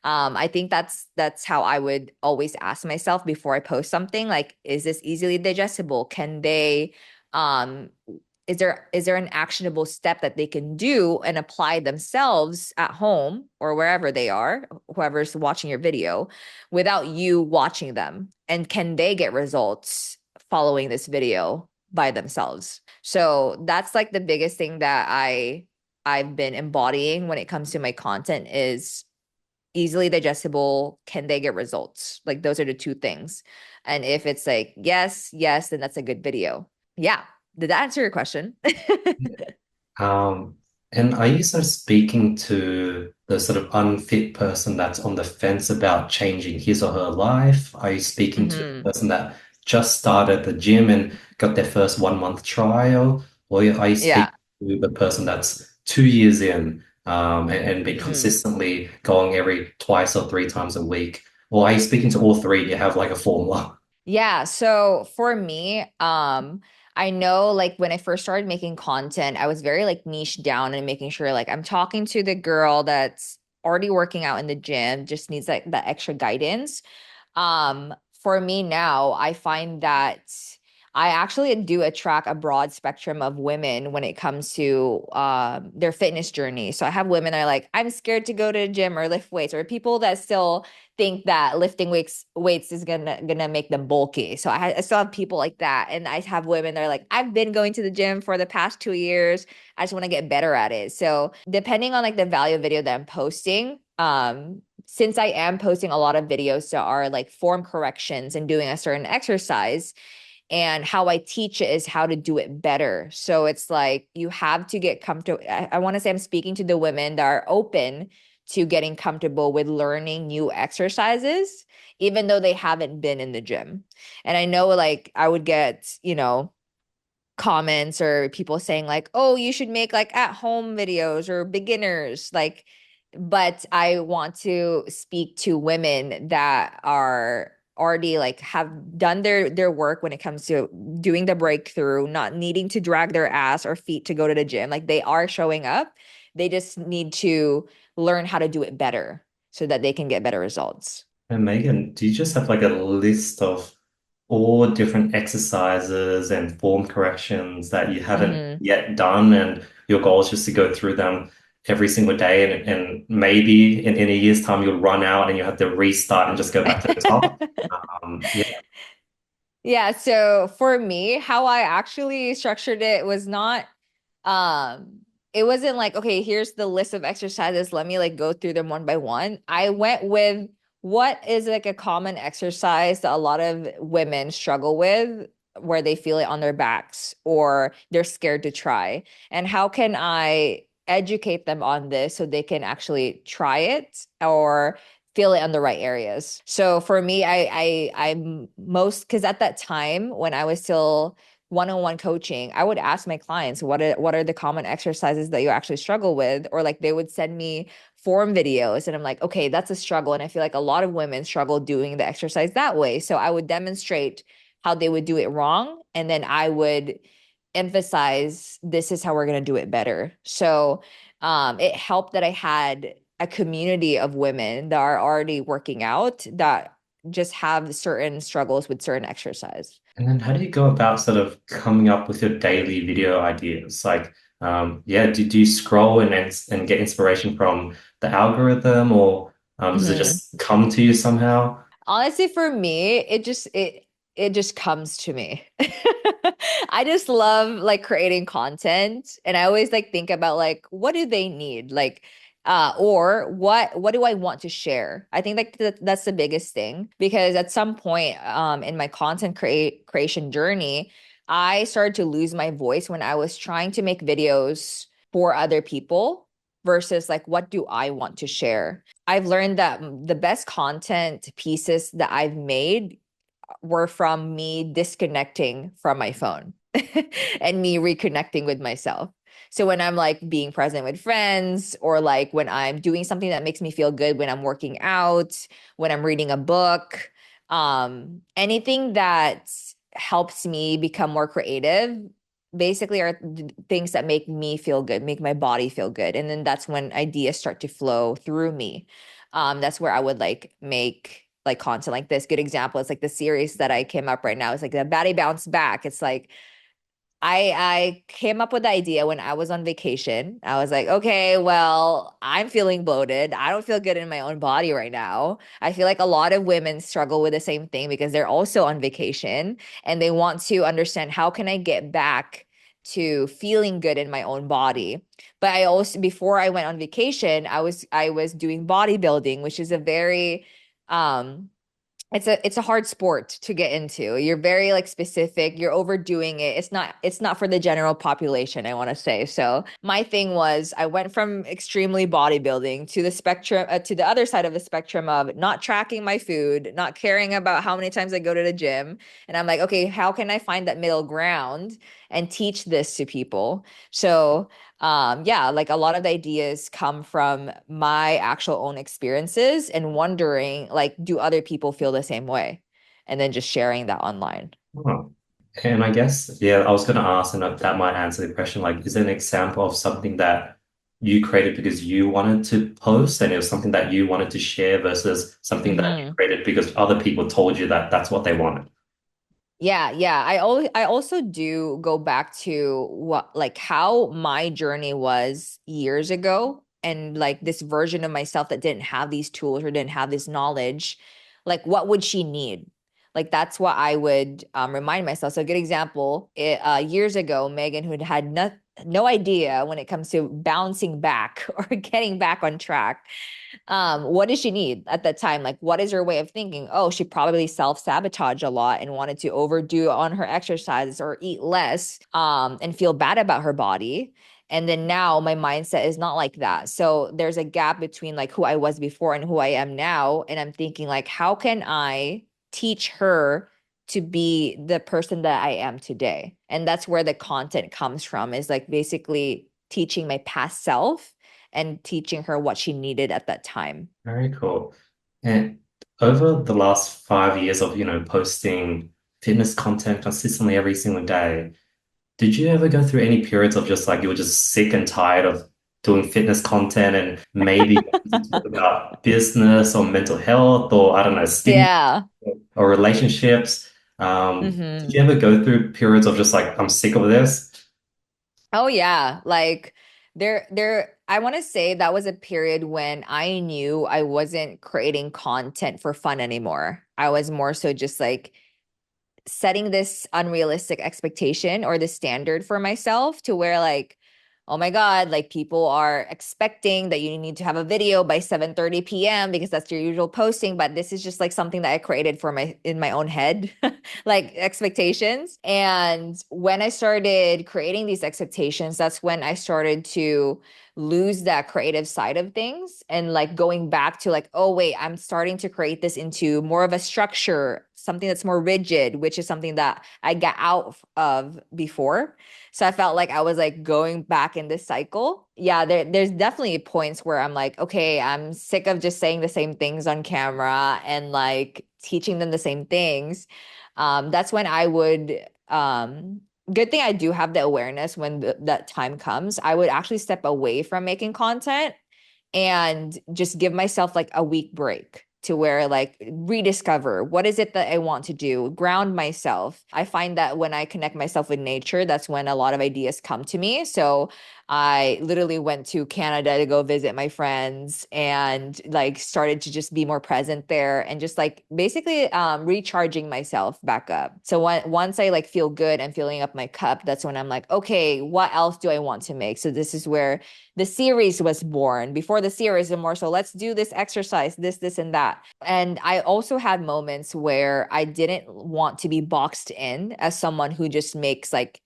Speaker 1: I think that's how I would always ask myself before I post something. Like, is this easily digestible? Can they um is there an actionable step that they can do and apply themselves at home or wherever they are, whoever's watching your video, without you watching them? And can they get results following this video by themselves? So that's like the biggest thing that I've been embodying when it comes to my content is easily digestible, can they get results? Like those are the two things. And if it's like yes, yes, then that's a good video. Yeah. Did that answer your question?
Speaker 2: Um, and are you sort of speaking to the sort of unfit person that's on the fence about changing his or her life? Are you speaking to the
Speaker 1: hmm
Speaker 2: person that just started the gym and got their first 1 month trial? Or are you
Speaker 1: Yeah.
Speaker 2: speaking the person that's 2 years in and be
Speaker 1: Mhm.
Speaker 2: consistently going every twice or three times a week? Or are you speaking to all three? Do you have like a formula?
Speaker 1: Yeah, so for me, I know like when I first started making content, I was very like niche down and making sure like I'm talking to the girl that's already working out in the gym, just needs like that extra guidance. For me now, I find that I actually do attract a broad spectrum of women when it comes to their fitness journey. So I have women that are like, I'm scared to go to the gym or lift weights, or people that still think that lifting weights is gonna make them bulky. So I still have people like that, and I have women that are like, I've been going to the gym for the past 2 years. I just want to get better at it. So depending on like the value video that I'm posting, since I am posting a lot of videos that are like form corrections and doing a certain exercise, and how I teach it is how to do it better. So it's like you have to get comfortable. I want to say I'm speaking to the women that are open to getting comfortable with learning new exercises, even though they haven't been in the gym. And I know like I would get, comments or people saying like, "Oh, you should make like at home videos or beginners." Like, but I want to speak to women that are already like have done their work when it comes to doing the breakthrough, not needing to drag their ass or feet to go to the gym. Like they are showing up. They just need to learn how to do it better so that they can get better results.
Speaker 2: And Megan, do you just have like a list of all different exercises and form corrections that you haven't
Speaker 1: Hmm.
Speaker 2: yet done, and your goal is just to go through them every single day, and maybe in a year's time you'll run out and you have to restart and just go back to the top? Yeah.
Speaker 1: Yeah, so for me, how I actually structured it was not um it wasn't like, okay, here's the list of exercises, let me like go through them one by one. I went with what is like a common exercise that a lot of women struggle with where they feel it on their backs or they're scared to try. And how can I educate them on this so they can actually try it or feel it on the right areas. So for me, I'm most because at that time when I was still one-on-one coaching, I would ask my clients what are the common exercises that you actually struggle with, or like they would send me form videos, and I'm like, okay, that's a struggle, and I feel like a lot of women struggle doing the exercise that way. So I would demonstrate how they would do it wrong, and then I would emphasize this is how we're going to do it better. So it helped that I had a community of women that are already working out that just have certain struggles with certain exercise.
Speaker 2: And then how do you go about sort of coming up with your daily video ideas? Like, yeah, do you scroll and get inspiration from the algorithm, or does it
Speaker 1: Mhm.
Speaker 2: just come to you somehow?
Speaker 1: Honestly, for me, it just comes to me. I just love like creating content, and I always like think about like what do they need? Like or what do I want to share? I think like that's the biggest thing because at some point in my content creation journey, I started to lose my voice when I was trying to make videos for other people versus like what do I want to share. I've learned that the best content pieces that I've made were from me disconnecting from my phone and me reconnecting with myself. So when I'm like being present with friends or like when I'm doing something that makes me feel good, when I'm working out, when I'm reading a book, anything that helps me become more creative basically are things that make me feel good, make my body feel good. And then that's when ideas start to flow through me. That's where I would like make like content like this. Good example is like the series that I came up right now. It's like the Baddie Bounce Back. It's like I came up with the idea when I was on vacation. I was like, okay, well, I'm feeling bloated. I don't feel good in my own body right now. I feel like a lot of women struggle with the same thing because they're also on vacation and they want to understand how can I get back to feeling good in my own body. But I also before I went on vacation, I was doing bodybuilding, which is a very um it's a hard sport to get into. You're very like specific, you're overdoing it. It's not for the general population, I want to say. So my thing was I went from extremely bodybuilding to the spectrum to the other side of the spectrum of not tracking my food, not caring about how many times I go to the gym. And I'm like, okay, how can I find that middle ground and teach this to people. So yeah, like a lot of the ideas come from my actual own experiences and wondering like, do other people feel the same way? And then just sharing that online.
Speaker 2: Oh. And I guess, yeah, I was going to ask, and that might answer the question, like, is there an example of something that you created because you wanted to post and it was something that you wanted to share versus something that you
Speaker 1: Hmm.
Speaker 2: created because other people told you that that's what they wanted?
Speaker 1: Yeah, yeah. I also do go back to what like how my journey was years ago and like this version of myself that didn't have these tools or didn't have this knowledge. Like what would she need? Like that's what I would remind myself. So a good example, years ago, Megan, who had no idea when it comes to bouncing back or getting back on track, what does she need at that time? Like, what is her way of thinking? Oh, she probably self-sabotage a lot and wanted to overdo on her exercises or eat less, and feel bad about her body. And then now my mindset is not like that. So there's a gap between like who I was before and who I am now. And I'm thinking like, how can I teach her to be the person that I am today? And that's where the content comes from, is like basically teaching my past self and teaching her what she needed at that time.
Speaker 2: Very cool. And over the last 5 years of, posting fitness content consistently every single day, did you ever go through any periods of just like you were just sick and tired of doing fitness content and maybe wanting to talk about business or mental health or I don't know, stimulus
Speaker 1: Yeah.
Speaker 2: or relationships? Did
Speaker 1: Hmm.
Speaker 2: you ever go through periods of just like, I'm sick of this?
Speaker 1: Oh yeah. Like I want to say that was a period when I knew I wasn't creating content for fun anymore. I was more so just like setting this unrealistic expectation or the standard for myself to where like, oh my God, like people are expecting that you need to have a video by 7:30 p.m. because that's your usual posting, but this is just like something that I created for my in my own head, like expectations. And when I started creating these expectations, that's when I started to lose that creative side of things and like going back to like, oh wait, I'm starting to create this into more of a structure, something that's more rigid, which is something that I got out of before. So I felt like I was like going back in this cycle. Yeah, there's definitely points where I'm like, okay, I'm sick of just saying the same things on camera and like teaching them the same things. That's when I would good thing I do have the awareness when that time comes. I would actually step away from making content and just give myself like a week break to where like rediscover what is it that I want to do, ground myself. I find that when I connect myself with nature, that's when a lot of ideas come to me. So I literally went to Canada to go visit my friends and like started to just be more present there and just like basically recharging myself back up. So once I like feel good and filling up my cup, that's when I'm like, okay, what else do I want to make? So this is where the series was born. Before the series and more so let's do this exercise, this and that. And I also had moments where I didn't want to be boxed in as someone who just makes like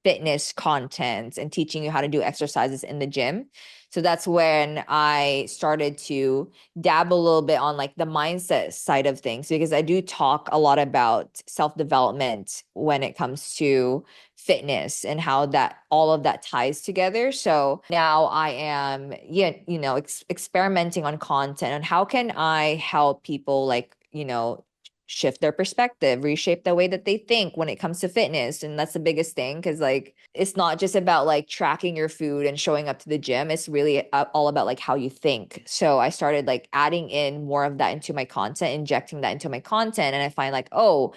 Speaker 1: fitness content and teaching you how to do exercises in the gym. So that's when I started to dabble a little bit on like the mindset side of things because I do talk a lot about self-development when it comes to fitness and how that all of that ties together. So now I am, yeah, experimenting on content and how can I help people like, shift their perspective, reshape the way that they think when it comes to fitness. And that's the biggest thing because like it's not just about like tracking your food and showing up to the gym. It's really all about like how you think. So I started like adding in more of that into my content, injecting that into my content. And I find like, oh,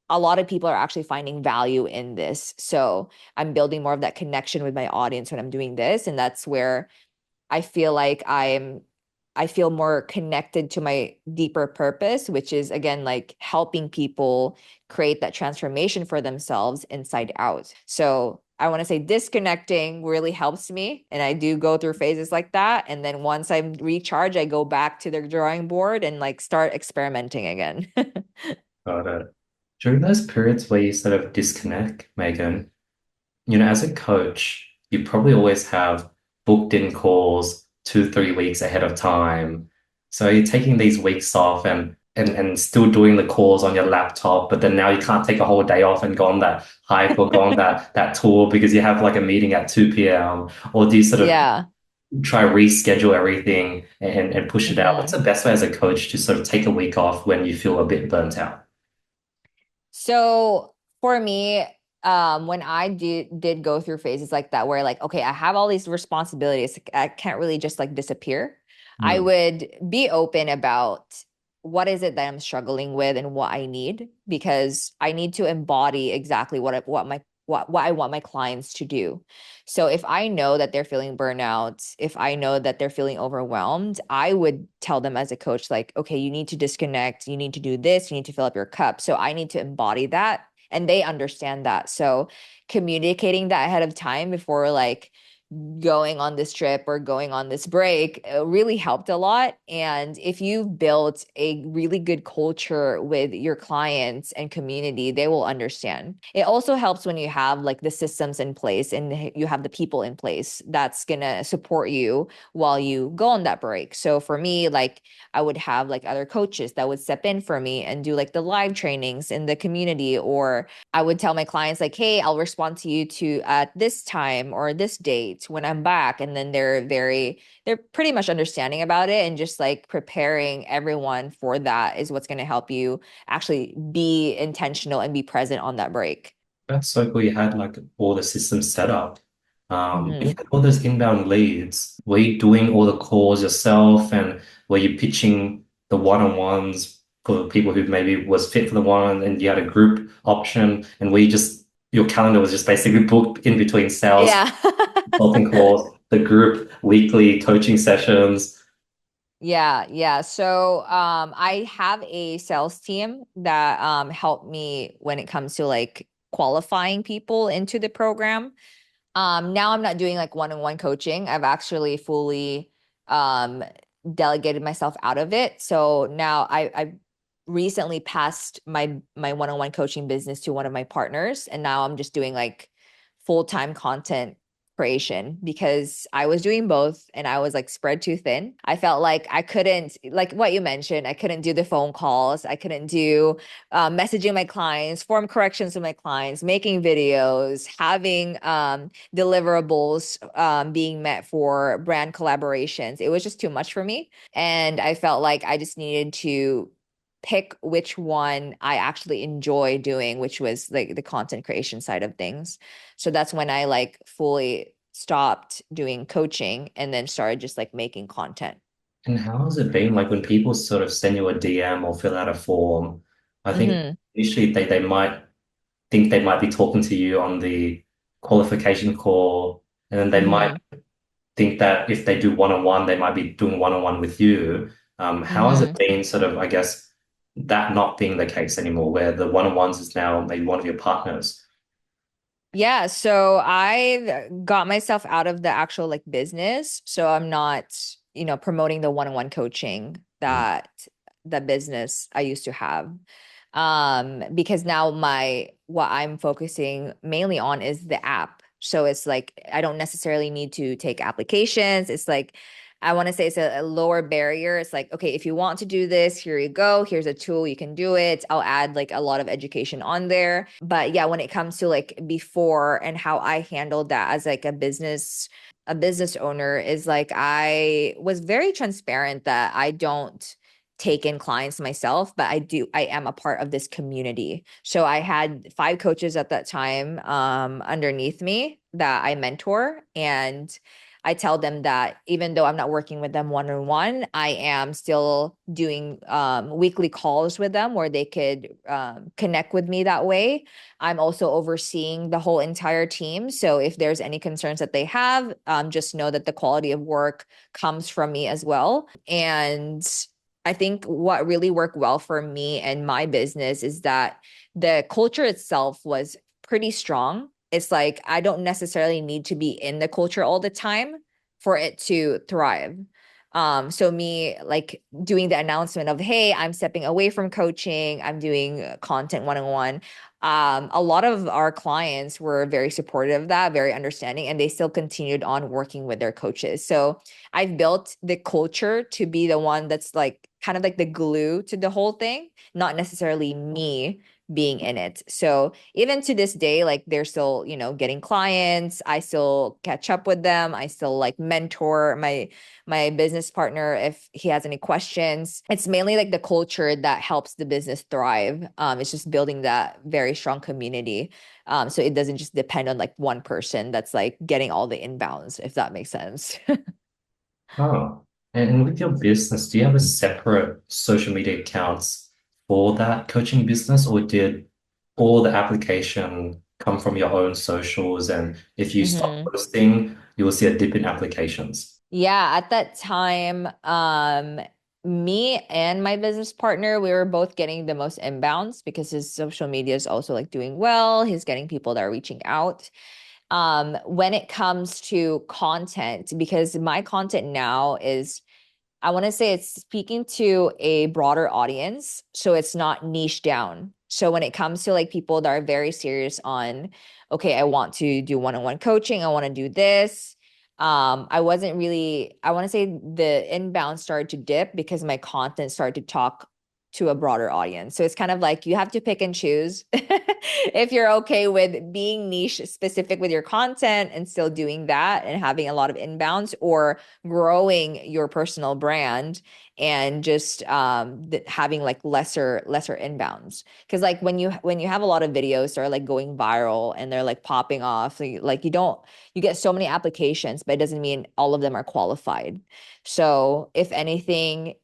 Speaker 1: a lot of people are actually finding value in this. So I'm building more of that connection with my audience when I'm doing this. And that's where I feel like I feel more connected to my deeper purpose, which is again like helping people create that transformation for themselves inside out. So I want to say disconnecting really helps me. And I do go through phases like that. And then once I'm recharged, I go back to the drawing board and like start experimenting again.
Speaker 2: Got it. During those periods where you sort of disconnect, Megan, as a coach, you probably always have booked in calls 2, 3 weeks ahead of time. So you're taking these weeks off and and still doing the calls on your laptop, but then now you can't take a whole day off and go on that hike or go on that tour because you have like a meeting at 2 p.m. Or do you sort of
Speaker 1: Yeah.
Speaker 2: try reschedule everything and push it out? What's
Speaker 1: Mhm.
Speaker 2: the best way as a coach to sort of take a week off when you feel a bit burnt out?
Speaker 1: So for me, when I did go through phases like that, where like, okay, I have all these responsibilities, I can't really just like disappear. I
Speaker 2: Mm.
Speaker 1: would be open about what is it that I'm struggling with and what I need, because I need to embody exactly what I want my clients to do. So if I know that they're feeling burnout, if I know that they're feeling overwhelmed, I would tell them as a coach, like, okay, you need to disconnect, you need to do this, you need to fill up your cup. So I need to embody that. And they understand that. So communicating that ahead of time before like going on this trip or going on this break really helped a lot. And if you've built a really good culture with your clients and community, they will understand. It also helps when you have like the systems in place and you have the people in place that's going to support you while you go on that break. So for me, like I would have like other coaches that would step in for me and do like the live trainings in the community, or I would tell my clients like, hey, I'll respond to you to at this time or this date when I'm back. And then they're pretty much understanding about it, and just like preparing everyone for that is what's going to help you actually be intentional and be present on that break.
Speaker 2: That's so cool. You had like all the systems set up. When you
Speaker 1: Hmm.
Speaker 2: had all those inbound leads, were you doing all the calls yourself and were you pitching the one-on-ones for people who maybe was fit for the one and you had a group option and we just your calendar was just basically booked in between sales,
Speaker 1: Yeah.
Speaker 2: consulting calls, the group weekly coaching sessions.
Speaker 1: Yeah, yeah. So I have a sales team that help me when it comes to like qualifying people into the program. Now I'm not doing like one-on-one coaching. I've actually fully um delegated myself out of it. So now I recently passed my one-on-one coaching business to one of my partners, and now I'm just doing like full-time content creation because I was doing both and I was like spread too thin. I felt like I couldn't, like what you mentioned, I couldn't do the phone calls, I couldn't do messaging my clients, form corrections with my clients, making videos, having deliverables being met for brand collaborations. It was just too much for me. And I felt like I just needed to pick which one I actually enjoy doing, which was like the content creation side of things. So that's when I like fully stopped doing coaching and then started just like making content.
Speaker 2: And how has it been like when people sort of send you a DM or fill out a form? I think
Speaker 1: Mm-hmm.
Speaker 2: initially they might think they might be talking to you on the qualification call, and then they might
Speaker 1: Mm-hmm.
Speaker 2: think that if they do one-on-one, they might be doing one-on-one with you. How has it
Speaker 1: Mm-hmm.
Speaker 2: been sort of, I guess, that not being the case anymore, where the one-on-ones is now maybe one of your partners?
Speaker 1: Yeah, so I got myself out of the actual like business. So I'm not, promoting the one-on-one coaching
Speaker 2: Mm.
Speaker 1: that the business I used to have. Because now my what I'm focusing mainly on is the app. So it's like I don't necessarily need to take applications. It's like I want to say it's a lower barrier. It's like, okay, if you want to do this, here you go. Here's a tool, you can do it. I'll add like a lot of education on there. But yeah, when it comes to like before and how I handled that as like a business owner is like I was very transparent that I don't take in clients myself, but I am a part of this community. So I had 5 coaches at that time underneath me that I mentor, and I tell them that even though I'm not working with them one on one, I am still doing weekly calls with them where they could connect with me that way. I'm also overseeing the whole entire team. So if there's any concerns that they have, just know that the quality of work comes from me as well. And I think what really worked well for me and my business is that the culture itself was pretty strong. It's like I don't necessarily need to be in the culture all the time for it to thrive. So me like doing the announcement of, hey, I'm stepping away from coaching, I'm doing content one-on-one. A lot of our clients were very supportive of that, very understanding, and they still continued on working with their coaches. So I've built the culture to be the one that's like kind of like the glue to the whole thing, not necessarily me being in it. So even to this day, like they're still, getting clients. I still catch up with them. I still like mentor my business partner if he has any questions. It's mainly like the culture that helps the business thrive. It's just building that very strong community. So it doesn't just depend on like one person that's like getting all the inbounds, if that makes sense.
Speaker 2: Oh, and with your business, do you have a separate social media accounts for that coaching business, or did all the application come from your own socials? And if you stop
Speaker 1: hmm
Speaker 2: posting, you will see a dip in applications.
Speaker 1: Yeah, at that time, me and my business partner, we were both getting the most inbounds because his social media is also like doing well. He's getting people that are reaching out. When it comes to content, because my content now is, I want to say it's speaking to a broader audience, so it's not niche down. So when it comes to like people that are very serious on, okay, I want to do one-on-one coaching, I want to do this. I wasn't really, I want to say the inbound started to dip because my content started to talk to a broader audience. So it's kind of like you have to pick and choose if you're okay with being niche specific with your content and still doing that and having a lot of inbounds, or growing your personal brand and just having like lesser inbounds. Because like when you have a lot of videos that are like going viral and they're like popping off, like you get so many applications, but it doesn't mean all of them are qualified. So if anything,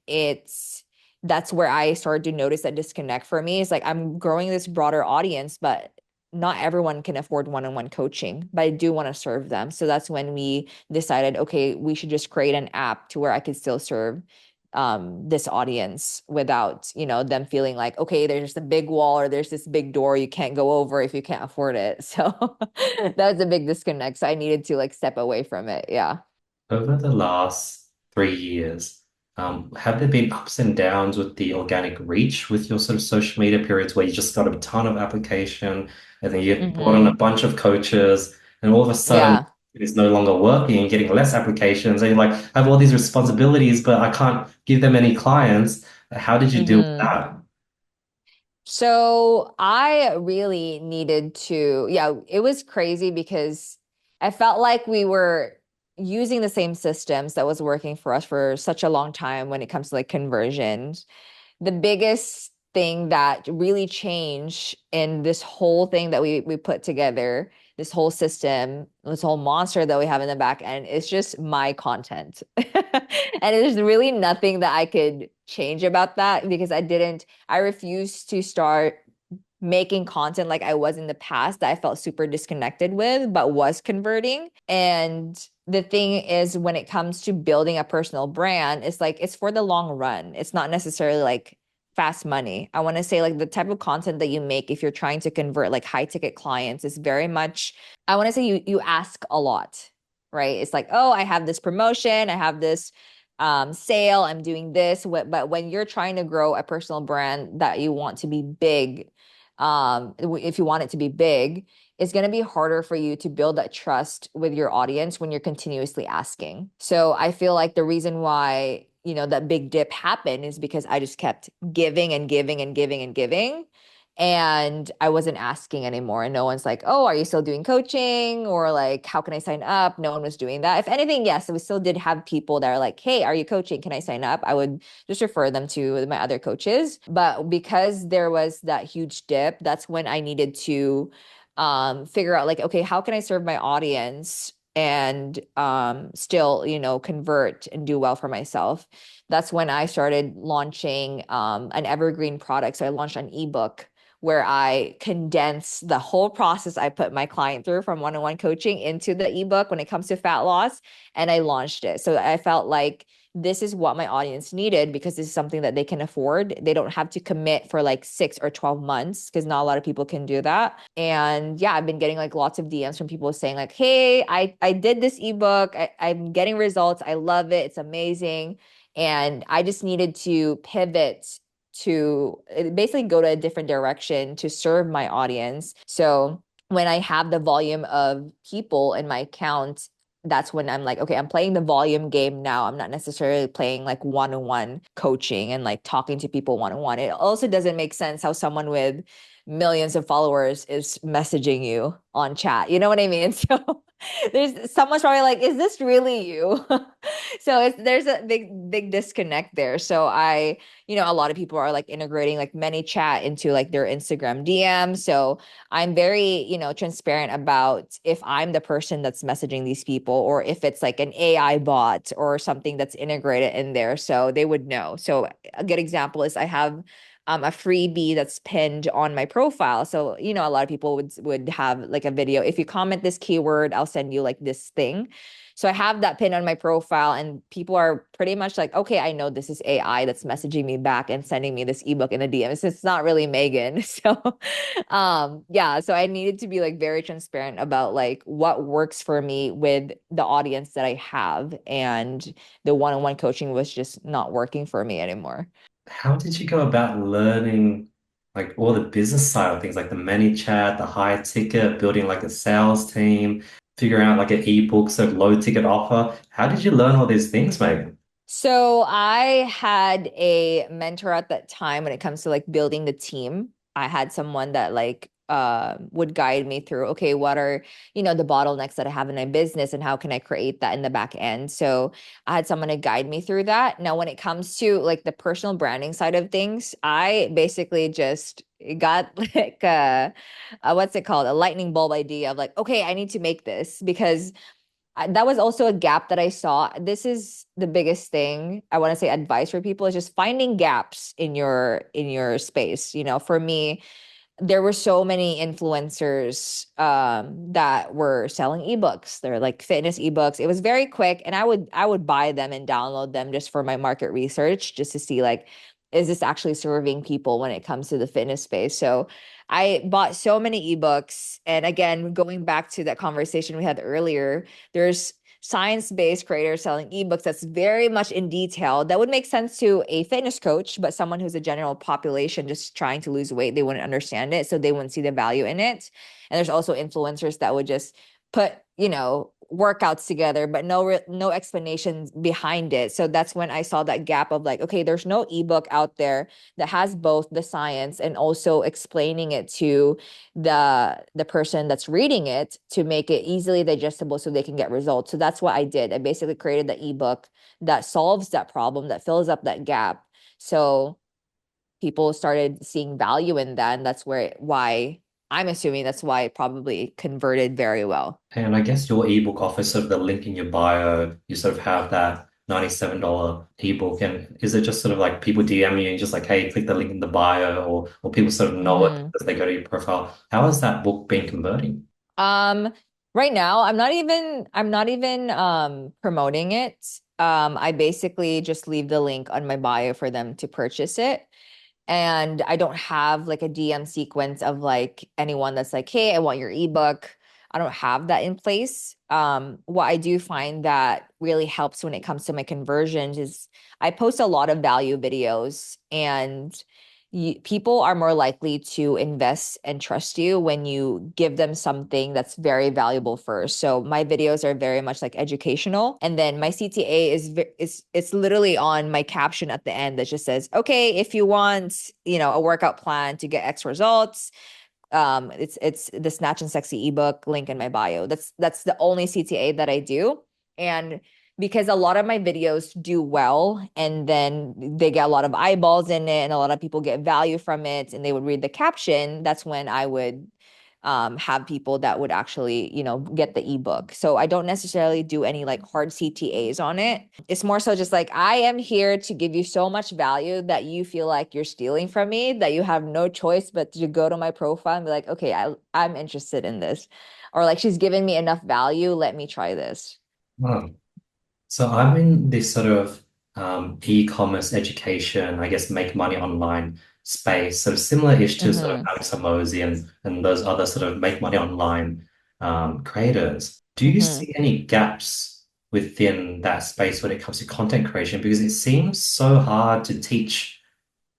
Speaker 1: that's where I started to notice that disconnect for me. Is like I'm growing this broader audience, but not everyone can afford one-on-one coaching, but I do want to serve them. So that's when we decided, okay, we should just create an app to where I could still serve this audience without, them feeling like, okay, there's just a big wall or there's this big door you can't go over if you can't afford it. So that was a big disconnect. So I needed to like step away from it. Yeah.
Speaker 2: Over the last 3 years, have there been ups and downs with the organic reach with your sort of social media periods where you just got a ton of application and then you brought on a
Speaker 1: hmm
Speaker 2: bunch of coaches and all of a sudden
Speaker 1: Yeah.
Speaker 2: it is no longer working and getting less applications and you're like, I have all these responsibilities, but I can't give them any clients. How did you deal with
Speaker 1: hmm
Speaker 2: that?
Speaker 1: So I really needed to, yeah, it was crazy because I felt like we were using the same systems that was working for us for such a long time when it comes to like conversions. The biggest thing that really changed in this whole thing that we put together, this whole system, this whole monster that we have in the back end, is just my content. And there's really nothing that I could change about that because I refused to start making content like I was in the past that I felt super disconnected with, but was converting. And the thing is, when it comes to building a personal brand, it's like it's for the long run. It's not necessarily like fast money. I want to say like the type of content that you make if you're trying to convert like high ticket clients is very much, I want to say you ask a lot, right? It's like, oh, I have this promotion, I have this sale, I'm doing this. But when you're trying to grow a personal brand that you want to be big, if you want it to be big, it's going to be harder for you to build that trust with your audience when you're continuously asking. So I feel like the reason why, that big dip happened is because I just kept giving and giving and giving and giving. And I wasn't asking anymore. And no one's like, oh, are you still doing coaching? Or like, how can I sign up? No one was doing that. If anything, yes, we still did have people that are like, hey, are you coaching? Can I sign up? I would just refer them to my other coaches. But because there was that huge dip, that's when I needed to figure out like, okay, how can I serve my audience and still, convert and do well for myself? That's when I started launching an evergreen product. So I launched an ebook where I condense the whole process I put my client through from one-on-one coaching into the ebook when it comes to fat loss. And I launched it. So I felt like this is what my audience needed because this is something that they can afford. They don't have to commit for like 6 or 12 months because not a lot of people can do that. And yeah, I've been getting like lots of DMs from people saying like, hey, I did this ebook. I'm getting results. I love it. It's amazing. And I just needed to pivot to basically go to a different direction to serve my audience. So when I have the volume of people in my account that's when I'm like, okay, I'm playing the volume game now. I'm not necessarily playing like one-on-one coaching and like talking to people one-on-one. It also doesn't make sense how someone with millions of followers is messaging you on chat. You know what I mean? So there's someone's probably like, is this really you? So there's a big disconnect there. So a lot of people are like integrating like many chat into like their Instagram DM. So I'm very, transparent about if I'm the person that's messaging these people or if it's like an AI bot or something that's integrated in there. So they would know. So a good example is I have a freebie that's pinned on my profile. So, a lot of people would have like a video. If you comment this keyword, I'll send you like this thing. So I have that pin on my profile, and people are pretty much like, okay, I know this is AI that's messaging me back and sending me this ebook in a DM. It's not really Meagan. So yeah, so I needed to be like very transparent about like what works for me with the audience that I have. And the one-on-one coaching was just not working for me anymore.
Speaker 2: How did you go about learning like all the business side of things, like the ManyChat, the high ticket, building like a sales team, figuring out like an ebook, so low ticket offer? How did you learn all these things, Megan?
Speaker 1: So I had a mentor at that time when it comes to like building the team. I had someone that like would guide me through, okay, what are, the bottlenecks that I have in my business and how can I create that in the back end. So I had someone to guide me through that. Now, when it comes to like the personal branding side of things, I basically just got like what's it called? A lightning bulb idea of like, okay, I need to make this because that was also a gap that I saw. This is the biggest thing I want to say advice for people is just finding gaps in your space. For me, there were so many influencers that were selling ebooks. They're like fitness ebooks. It was very quick, and I would buy them and download them just for my market research, just to see like, is this actually serving people when it comes to the fitness space? So I bought so many ebooks. And again, going back to that conversation we had earlier, there's science-based creators selling ebooks that's very much in detail that would make sense to a fitness coach, but someone who's a general population just trying to lose weight, they wouldn't understand it, so they wouldn't see the value in it. And there's also influencers that would just put, workouts together, but no explanations behind it. So that's when I saw that gap of like, okay, there's no ebook out there that has both the science and also explaining it to the person that's reading it to make it easily digestible so they can get results. So that's what I did. I basically created the ebook that solves that problem, that fills up that gap. So people started seeing value in that, and that's why I'm assuming that's why it probably converted very well.
Speaker 2: And I guess your ebook offers sort of the link in your bio. You sort of have that $97 ebook. And is it just sort of like people DM you and just like, hey, click the link in the bio, or people sort of know it
Speaker 1: Mhm.
Speaker 2: because they go to your profile? How has that book been converting?
Speaker 1: Um, right now, I'm not even promoting it. I basically just leave the link on my bio for them to purchase it. And I don't have like a DM sequence of like anyone that's like, hey, I want your ebook. I don't have that in place. What I do find that really helps when it comes to my conversions is I post a lot of value videos, and people are more likely to invest and trust you when you give them something that's very valuable first. So my videos are very much like educational, and then my CTA is it's literally on my caption at the end that just says, "Okay, if you want, a workout plan to get X results, it's the Snatch and Sexy ebook link in my bio." That's the only CTA that I do. And because a lot of my videos do well, and then they get a lot of eyeballs in it and a lot of people get value from it and they would read the caption, that's when I would have people that would actually, get the ebook. So I don't necessarily do any like hard CTAs on it. It's more so just like, I am here to give you so much value that you feel like you're stealing from me, that you have no choice but to go to my profile and be like, okay, I'm interested in this. Or like, she's giving me enough value, let me try this.
Speaker 2: Wow. So I'm in this sort of e-commerce education, I guess, make money online space, sort of similar-ish to sort of
Speaker 1: Mm-hmm.
Speaker 2: Alex Hormozi and those other sort of make money online creators. Do you
Speaker 1: Mm-hmm.
Speaker 2: see any gaps within that space when it comes to content creation? Because it seems so hard to teach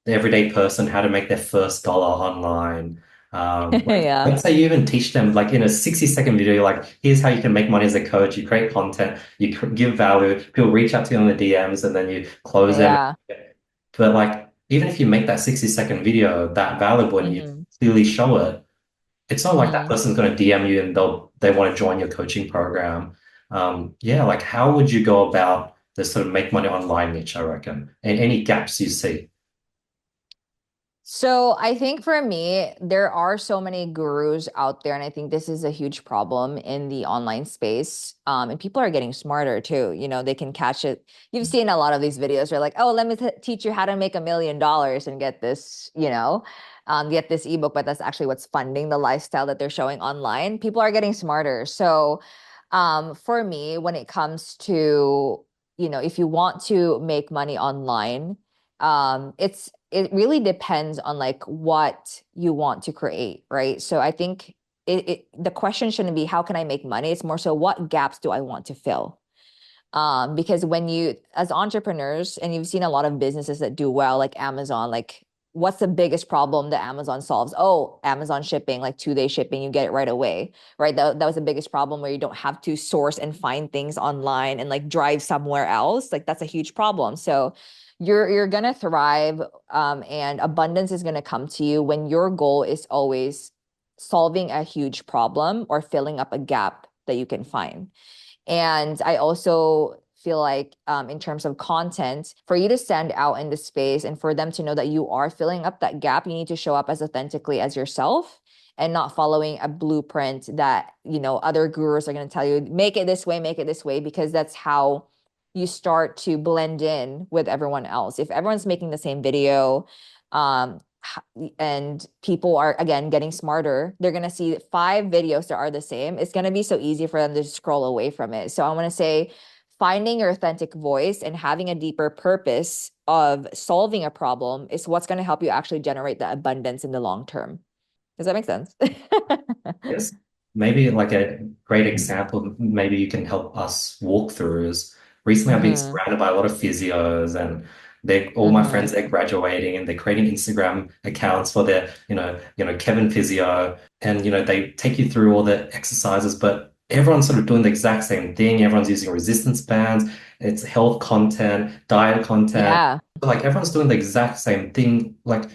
Speaker 2: the everyday person how to make their first dollar online. Like,
Speaker 1: Yeah.
Speaker 2: let's say you even teach them, like in a 60-second video, like, here's how you can make money as a coach. You create content, you give value, people reach out to you on the DMs, and then you close them.
Speaker 1: Yeah.
Speaker 2: But like, even if you make that 60-second video that valuable and you
Speaker 1: Hmm.
Speaker 2: clearly show it, it's not like that
Speaker 1: Hmm.
Speaker 2: person's going to DM you and they want to join your coaching program. Yeah, like how would you go about this sort of make money online niche, I reckon, and any gaps you see?
Speaker 1: So I think for me, there are so many gurus out there, and I think this is a huge problem in the online space. And people are getting smarter too. You know, they can catch it. You've seen a lot of these videos where like, oh, let me teach you how to make $1 million and get this, get this ebook, but that's actually what's funding the lifestyle that they're showing online. People are getting smarter. So for me, when it comes to, if you want to make money online, it really depends on like what you want to create, right? So I think the question shouldn't be how can I make money? It's more so what gaps do I want to fill? Because when you, as entrepreneurs, and you've seen a lot of businesses that do well, like Amazon, like what's the biggest problem that Amazon solves? Oh, Amazon shipping, like 2-day shipping, you get it right away, right? That was the biggest problem where you don't have to source and find things online and like drive somewhere else. Like that's a huge problem. So you're gonna thrive, and abundance is gonna come to you when your goal is always solving a huge problem or filling up a gap that you can find. And I also feel like, in terms of content, for you to stand out in the space and for them to know that you are filling up that gap, you need to show up as authentically as yourself and not following a blueprint that, other gurus are going to tell you, make it this way, because that's how you start to blend in with everyone else. If everyone's making the same video, um, and people are again getting smarter, they're going to see 5 videos that are the same. It's going to be so easy for them to scroll away from it. So I want to say finding your authentic voice and having a deeper purpose of solving a problem is what's going to help you actually generate the abundance in the long term. Does that make sense?
Speaker 2: Yes. Maybe like a great example, maybe you can help us walk through is recently I've been
Speaker 1: Mm-hmm.
Speaker 2: surrounded by a lot of physios and they all my
Speaker 1: Mm-hmm.
Speaker 2: friends they're graduating and they're creating Instagram accounts for their, Kevin Physio and they take you through all the exercises, but everyone's sort of doing the exact same thing. Everyone's using resistance bands, it's health content, diet content.
Speaker 1: Yeah.
Speaker 2: Like everyone's doing the exact same thing. Like,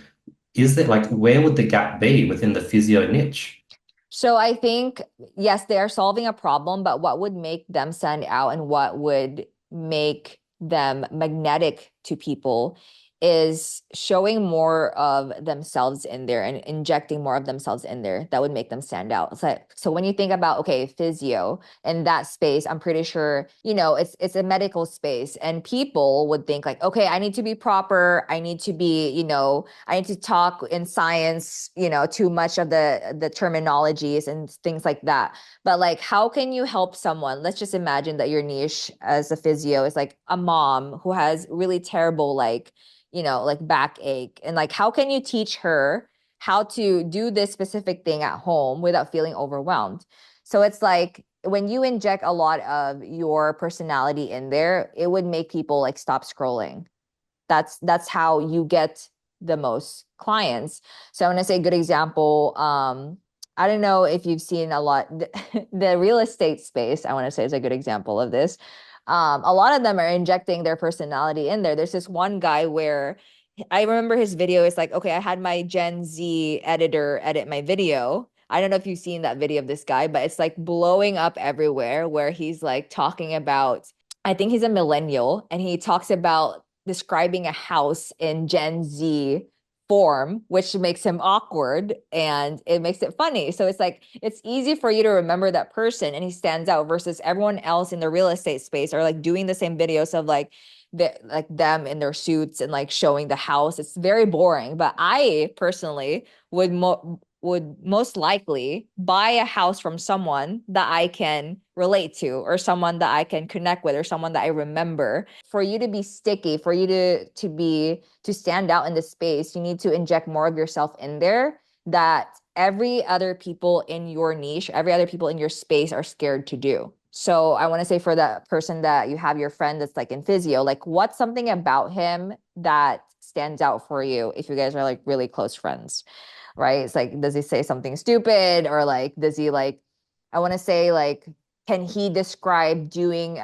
Speaker 2: is there like where would the gap be within the physio niche?
Speaker 1: So I think, yes, they are solving a problem, but what would make them stand out and what would make them magnetic to people is showing more of themselves in there and injecting more of themselves in there that would make them stand out. So when you think about, okay, physio in that space, I'm pretty sure, it's a medical space and people would think like, okay, I need to be proper. I need to be, I need to talk in science, too much of the terminologies and things like that. But like, how can you help someone? Let's just imagine that your niche as a physio is like a mom who has really terrible, like, like backache. And like, how can you teach her how to do this specific thing at home without feeling overwhelmed? So it's like when you inject a lot of your personality in there, it would make people like stop scrolling. That's how you get the most clients. So I want to say a good example. I don't know if you've seen a lot, the real estate space, I want to say is a good example of this. A lot of them are injecting their personality in there. There's this one guy where I remember his video is like, okay, I had my Gen Z editor edit my video. I don't know if you've seen that video of this guy, but it's like blowing up everywhere where he's like talking about, I think he's a millennial and he talks about describing a house in Gen Z form, which makes him awkward and it makes it funny. So it's like it's easy for you to remember that person and he stands out versus everyone else in the real estate space are like doing the same videos of like them in their suits and like showing the house. It's very boring. But I personally would most likely buy a house from someone that I can relate to or someone that I can connect with or someone that I remember. For you to be sticky, for you to stand out in the space, you need to inject more of yourself in there that every other people in your niche, every other people in your space are scared to do. So I want to say for that person that you have your friend that's like in physio, like what's something about him that stands out for you if you guys are like really close friends, right? It's like, does he say something stupid, or like, does he like, I want to say like, can he describe doing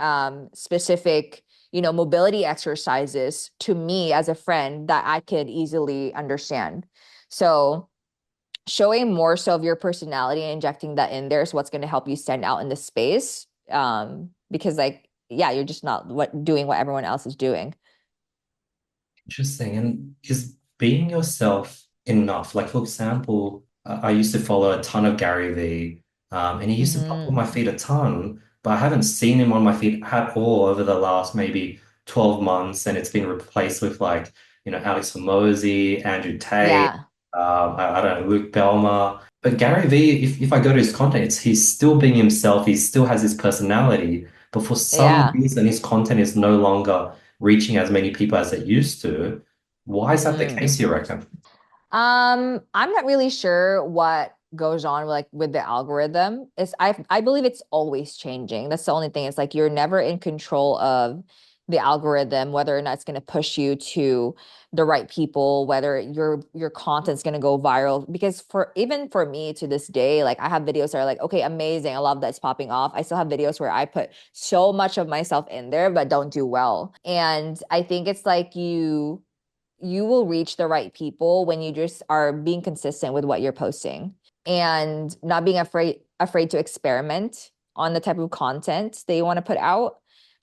Speaker 1: specific, mobility exercises to me as a friend that I could easily understand? So showing more so of your personality and injecting that in there is what's going to help you stand out in the space. Because like, yeah, you're just not doing what everyone else is doing.
Speaker 2: Interesting. And is being yourself enough? Like, for example, I used to follow a ton of Gary Vee, and he used to pop on
Speaker 1: Mm-hmm.
Speaker 2: my feed a ton, but I haven't seen him on my feed at all over the last maybe 12 months. And it's been replaced with like, Alex Hormozy, Andrew Tate,
Speaker 1: Yeah.
Speaker 2: I don't know, Luke Belmer. But Gary Vee, if I go to his content, he's still being himself. He still has his personality, but for some
Speaker 1: Yeah.
Speaker 2: reason, his content is no longer reaching as many people as it used to. Why is that the
Speaker 1: Mm.
Speaker 2: case, you reckon?
Speaker 1: I'm not really sure what goes on like with the algorithm. I believe it's always changing. That's the only thing. It's like you're never in control of the algorithm, whether or not it's going to push you to the right people, whether your content's going to go viral. Because for even for me to this day, like I have videos that are like, okay, amazing. I love that it's popping off. I still have videos where I put so much of myself in there, but don't do well. And I think it's like you will reach the right people when you just are being consistent with what you're posting and not being afraid to experiment on the type of content that you want to put out.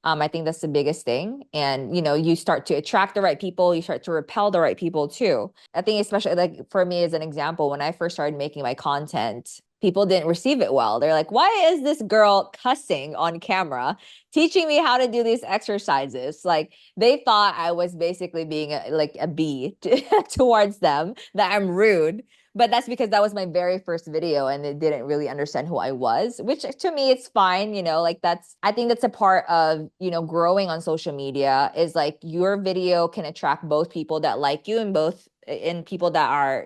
Speaker 1: I think that's the biggest thing. And you start to attract the right people, you start to repel the right people too. I think especially like for me as an example, when I first started making my content, people didn't receive it well. They're like, why is this girl cussing on camera, teaching me how to do these exercises? Like they thought I was basically being like a bee towards them, that I'm rude. But that's because that was my very first video and they didn't really understand who I was, which to me it's fine, like I think that's a part of, growing on social media is like your video can attract both people that like you and people that are,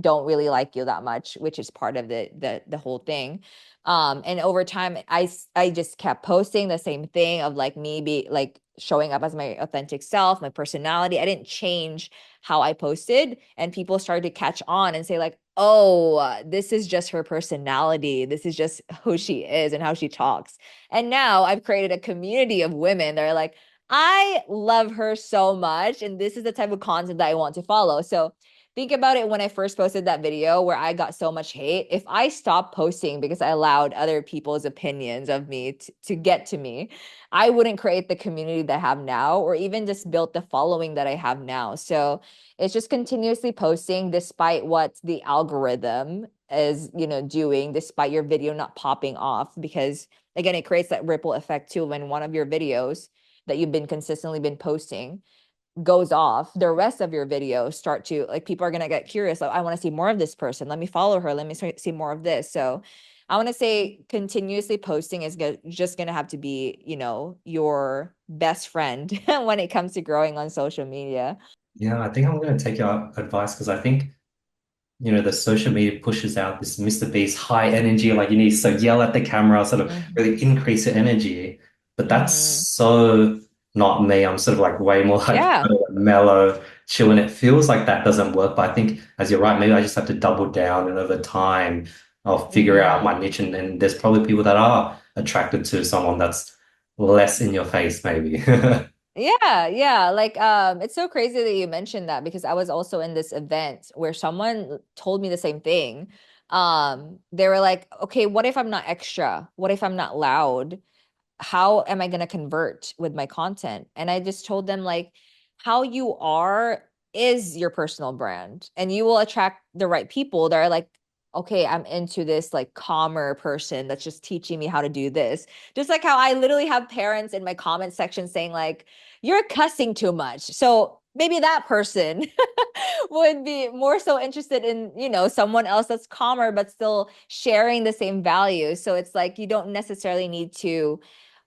Speaker 1: don't really like you that much, which is part of the whole thing. And over time, I just kept posting the same thing of like me be like showing up as my authentic self, my personality. I didn't change how I posted, and people started to catch on and say like, "Oh, this is just her personality. This is just who she is and how she talks." And now I've created a community of women that are like, "I love her so much, and this is the type of content that I want to follow." So think about it when I first posted that video where I got so much hate. If I stopped posting because I allowed other people's opinions of me to get to me, I wouldn't create the community that I have now or even just built the following that I have now. So it's just continuously posting despite what the algorithm is, doing, despite your video not popping off. Because again, it creates that ripple effect too when one of your videos that you've been consistently been posting goes off, the rest of your videos start to like people are gonna get curious. Like, I want to see more of this person. Let me follow her. Let me see more of this. So I want to say continuously posting is just gonna have to be, your best friend when it comes to growing on social media.
Speaker 2: Yeah, I think I'm going to take your advice because I think the social media pushes out this Mr. Beast high energy, like you need to so yell at the camera, sort of
Speaker 1: Mm-hmm.
Speaker 2: really increase your energy. But that's
Speaker 1: Mm-hmm.
Speaker 2: so not me. I'm sort of like way more like
Speaker 1: Yeah.
Speaker 2: mellow, chill, and it feels like that doesn't work. But I think, as you're right, maybe I just have to double down, and over time, I'll figure out
Speaker 1: Mm-hmm.
Speaker 2: my niche. And there's probably people that are attracted to someone that's less in your face, maybe.
Speaker 1: Yeah, yeah. Like, it's so crazy that you mentioned that because I was also in this event where someone told me the same thing. They were like, okay, what if I'm not extra? What if I'm not loud? How am I going to convert with my content? And I just told them like how you are is your personal brand and you will attract the right people that are like, okay, I'm into this like calmer person that's just teaching me how to do this. Just like how I literally have parents in my comment section saying like, you're cussing too much. So maybe that person would be more so interested in, someone else that's calmer, but still sharing the same values. So it's like, you don't necessarily need to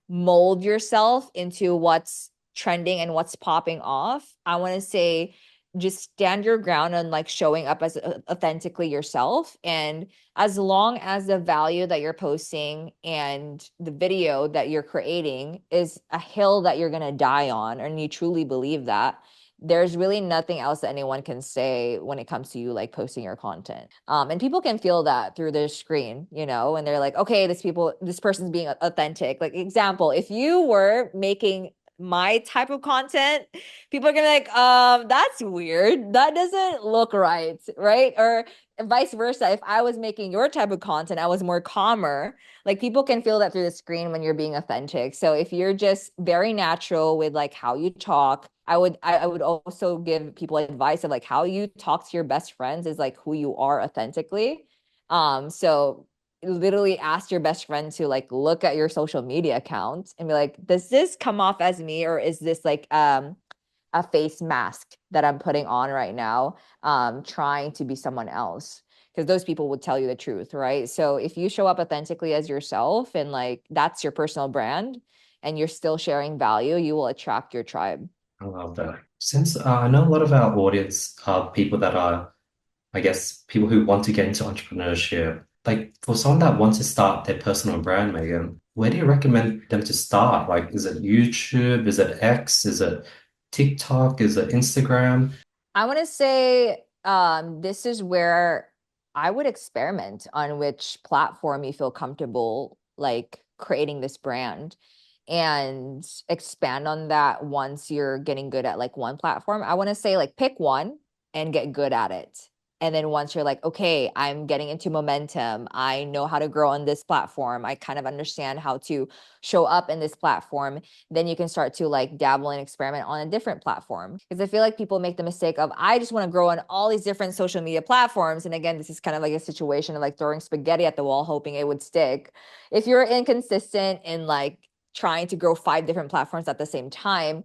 Speaker 1: mold yourself into what's trending and what's popping off. I want to say just stand your ground and like showing up as authentically yourself. And as long as the value that you're posting and the video that you're creating is a hill that you're going to die on, and you truly believe that, there's really nothing else that anyone can say when it comes to you like posting your content. And people can feel that through their screen, and they're like, okay, this person's being authentic. Like example, if you were making my type of content, people are gonna be like, that's weird. That doesn't look right, right? Or vice versa. If I was making your type of content, I was more calmer. Like people can feel that through the screen when you're being authentic. So if you're just very natural with like how you talk, I would also give people advice of like how you talk to your best friends is like who you are authentically. So literally ask your best friend to like look at your social media account and be like, does this come off as me or is this like a face mask that I'm putting on right now, trying to be someone else? Because those people would tell you the truth, right? So if you show up authentically as yourself and like that's your personal brand and you're still sharing value, you will attract your tribe.
Speaker 2: I love that. Since I know a lot of our audience are people that are, I guess, people who want to get into entrepreneurship. Like for someone that wants to start their personal brand, Megan, where do you recommend them to start? Like, is it YouTube? Is it X? Is it TikTok? Is it Instagram?
Speaker 1: I want to say this is where I would experiment on which platform you feel comfortable like creating this brand and expand on that once you're getting good at like one platform. I want to say like pick one and get good at it. And then once you're like, okay, I'm getting into momentum, I know how to grow on this platform, I kind of understand how to show up in this platform, then you can start to like dabble and experiment on a different platform. Because I feel like people make the mistake of, I just want to grow on all these different social media platforms. And again, this is kind of like a situation of like throwing spaghetti at the wall, hoping it would stick. If you're inconsistent in like trying to grow five different platforms at the same time,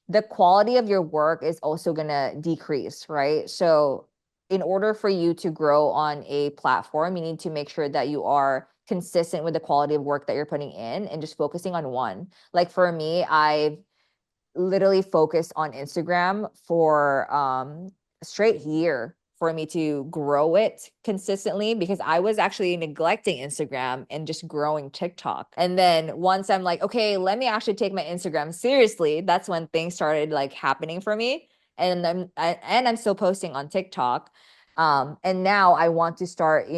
Speaker 1: the quality of your work is also going to decrease, right? So, in order for you to grow on a platform, you need to make sure that you are consistent with the quality of work that you're putting in and just focusing on one. Like for me, I've literally focused on Instagram for a straight year for me to grow it consistently because I was actually neglecting Instagram and just growing TikTok. And then once I'm like, okay, let me actually take my Instagram seriously, that's when things started like happening for me. And I'm still posting on TikTok. And now I want to start,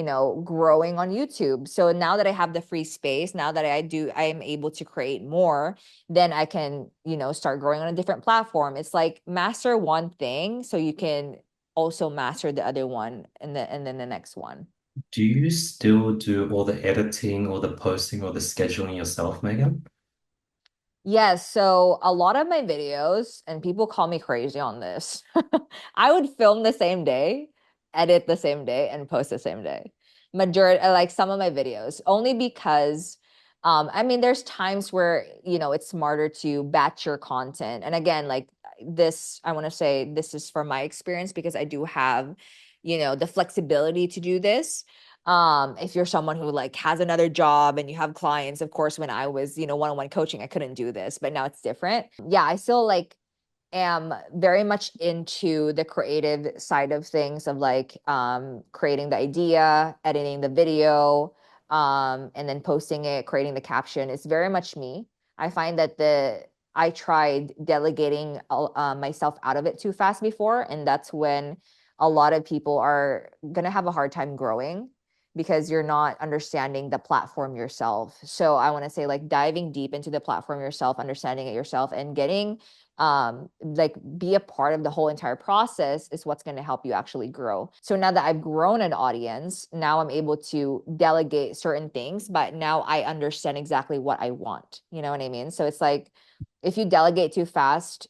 Speaker 1: growing on YouTube. So now that I have the free space, now that I am able to create more, then I can, start growing on a different platform. It's like master one thing so you can also master the other one and then the next one.
Speaker 2: Do you still do all the editing or the posting or the scheduling yourself, Megan?
Speaker 1: Yes, so a lot of my videos, and people call me crazy on this. I would film the same day, edit the same day, and post the same day. Majority, like some of my videos, only because, I mean, there's times where, it's smarter to batch your content. And again, like this, I want to say this is from my experience because I do have, the flexibility to do this. If you're someone who like has another job and you have clients, of course, when I was, one-on-one coaching, I couldn't do this, but now it's different. Yeah, I still like am very much into the creative side of things of like creating the idea, editing the video, and then posting it, creating the caption. It's very much me. I find that I tried delegating myself out of it too fast before, and that's when a lot of people are gonna have a hard time growing because you're not understanding the platform yourself. So I want to say like diving deep into the platform yourself, understanding it yourself and getting like be a part of the whole entire process is what's going to help you actually grow. So now that I've grown an audience, now I'm able to delegate certain things, but now I understand exactly what I want. You know what I mean? So it's like if you delegate too fast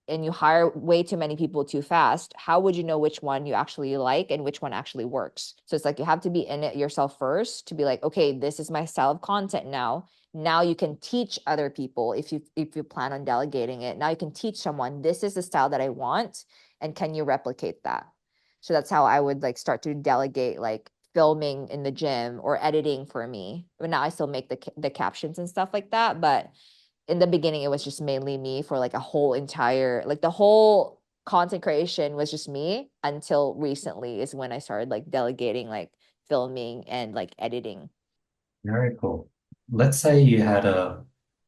Speaker 1: and you hire way too many people too fast, how would you know which one you actually like and which one actually works? So it's like you have to be in it yourself first to be like, okay, this is my style of content now. Now you can teach other people if you plan on delegating it. Now you can teach someone this is the style that I want and can you replicate that? So that's how I would like start to delegate like filming in the gym or editing for me. But now I still make the captions and stuff like that, but in the beginning it was just mainly me for like a whole entire like the whole content creation was just me until recently is when I started like delegating like filming and like editing.
Speaker 2: Very cool. Let's say you had a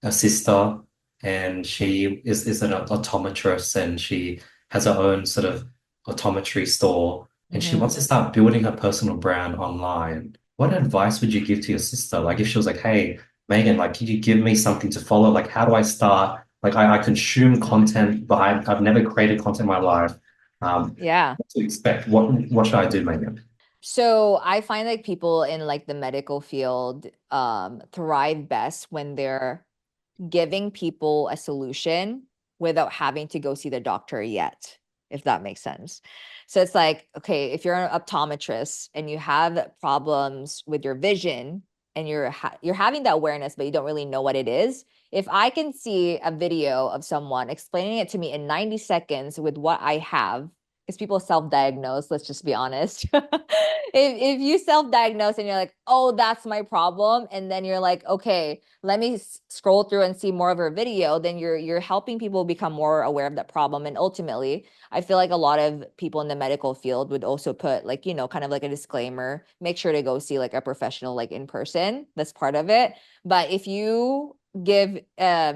Speaker 2: sister and she is an optometrist and she has her own sort of optometry store, and she
Speaker 1: Hmm.
Speaker 2: wants to start building her personal brand online. What advice would you give to your sister? Like if she was like, "Hey, Megan, like, can you give me something to follow? Like, how do I start? Like, I consume content, but I've never created content in my life.
Speaker 1: Yeah.
Speaker 2: What to expect? What should I do, Megan?"
Speaker 1: So I find like people in like the medical field thrive best when they're giving people a solution without having to go see the doctor yet, if that makes sense. So it's like, okay, if you're an optometrist and you have problems with your vision and you're having that awareness, but you don't really know what it is. If I can see a video of someone explaining it to me in 90 seconds with what I have, because people self-diagnose, let's just be honest. If you self-diagnose and you're like, oh, that's my problem, and then you're like, okay, let me scroll through and see more of her video, then you're helping people become more aware of that problem. And ultimately, I feel like a lot of people in the medical field would also put like, kind of like a disclaimer, make sure to go see like a professional like in person. That's part of it. But if you give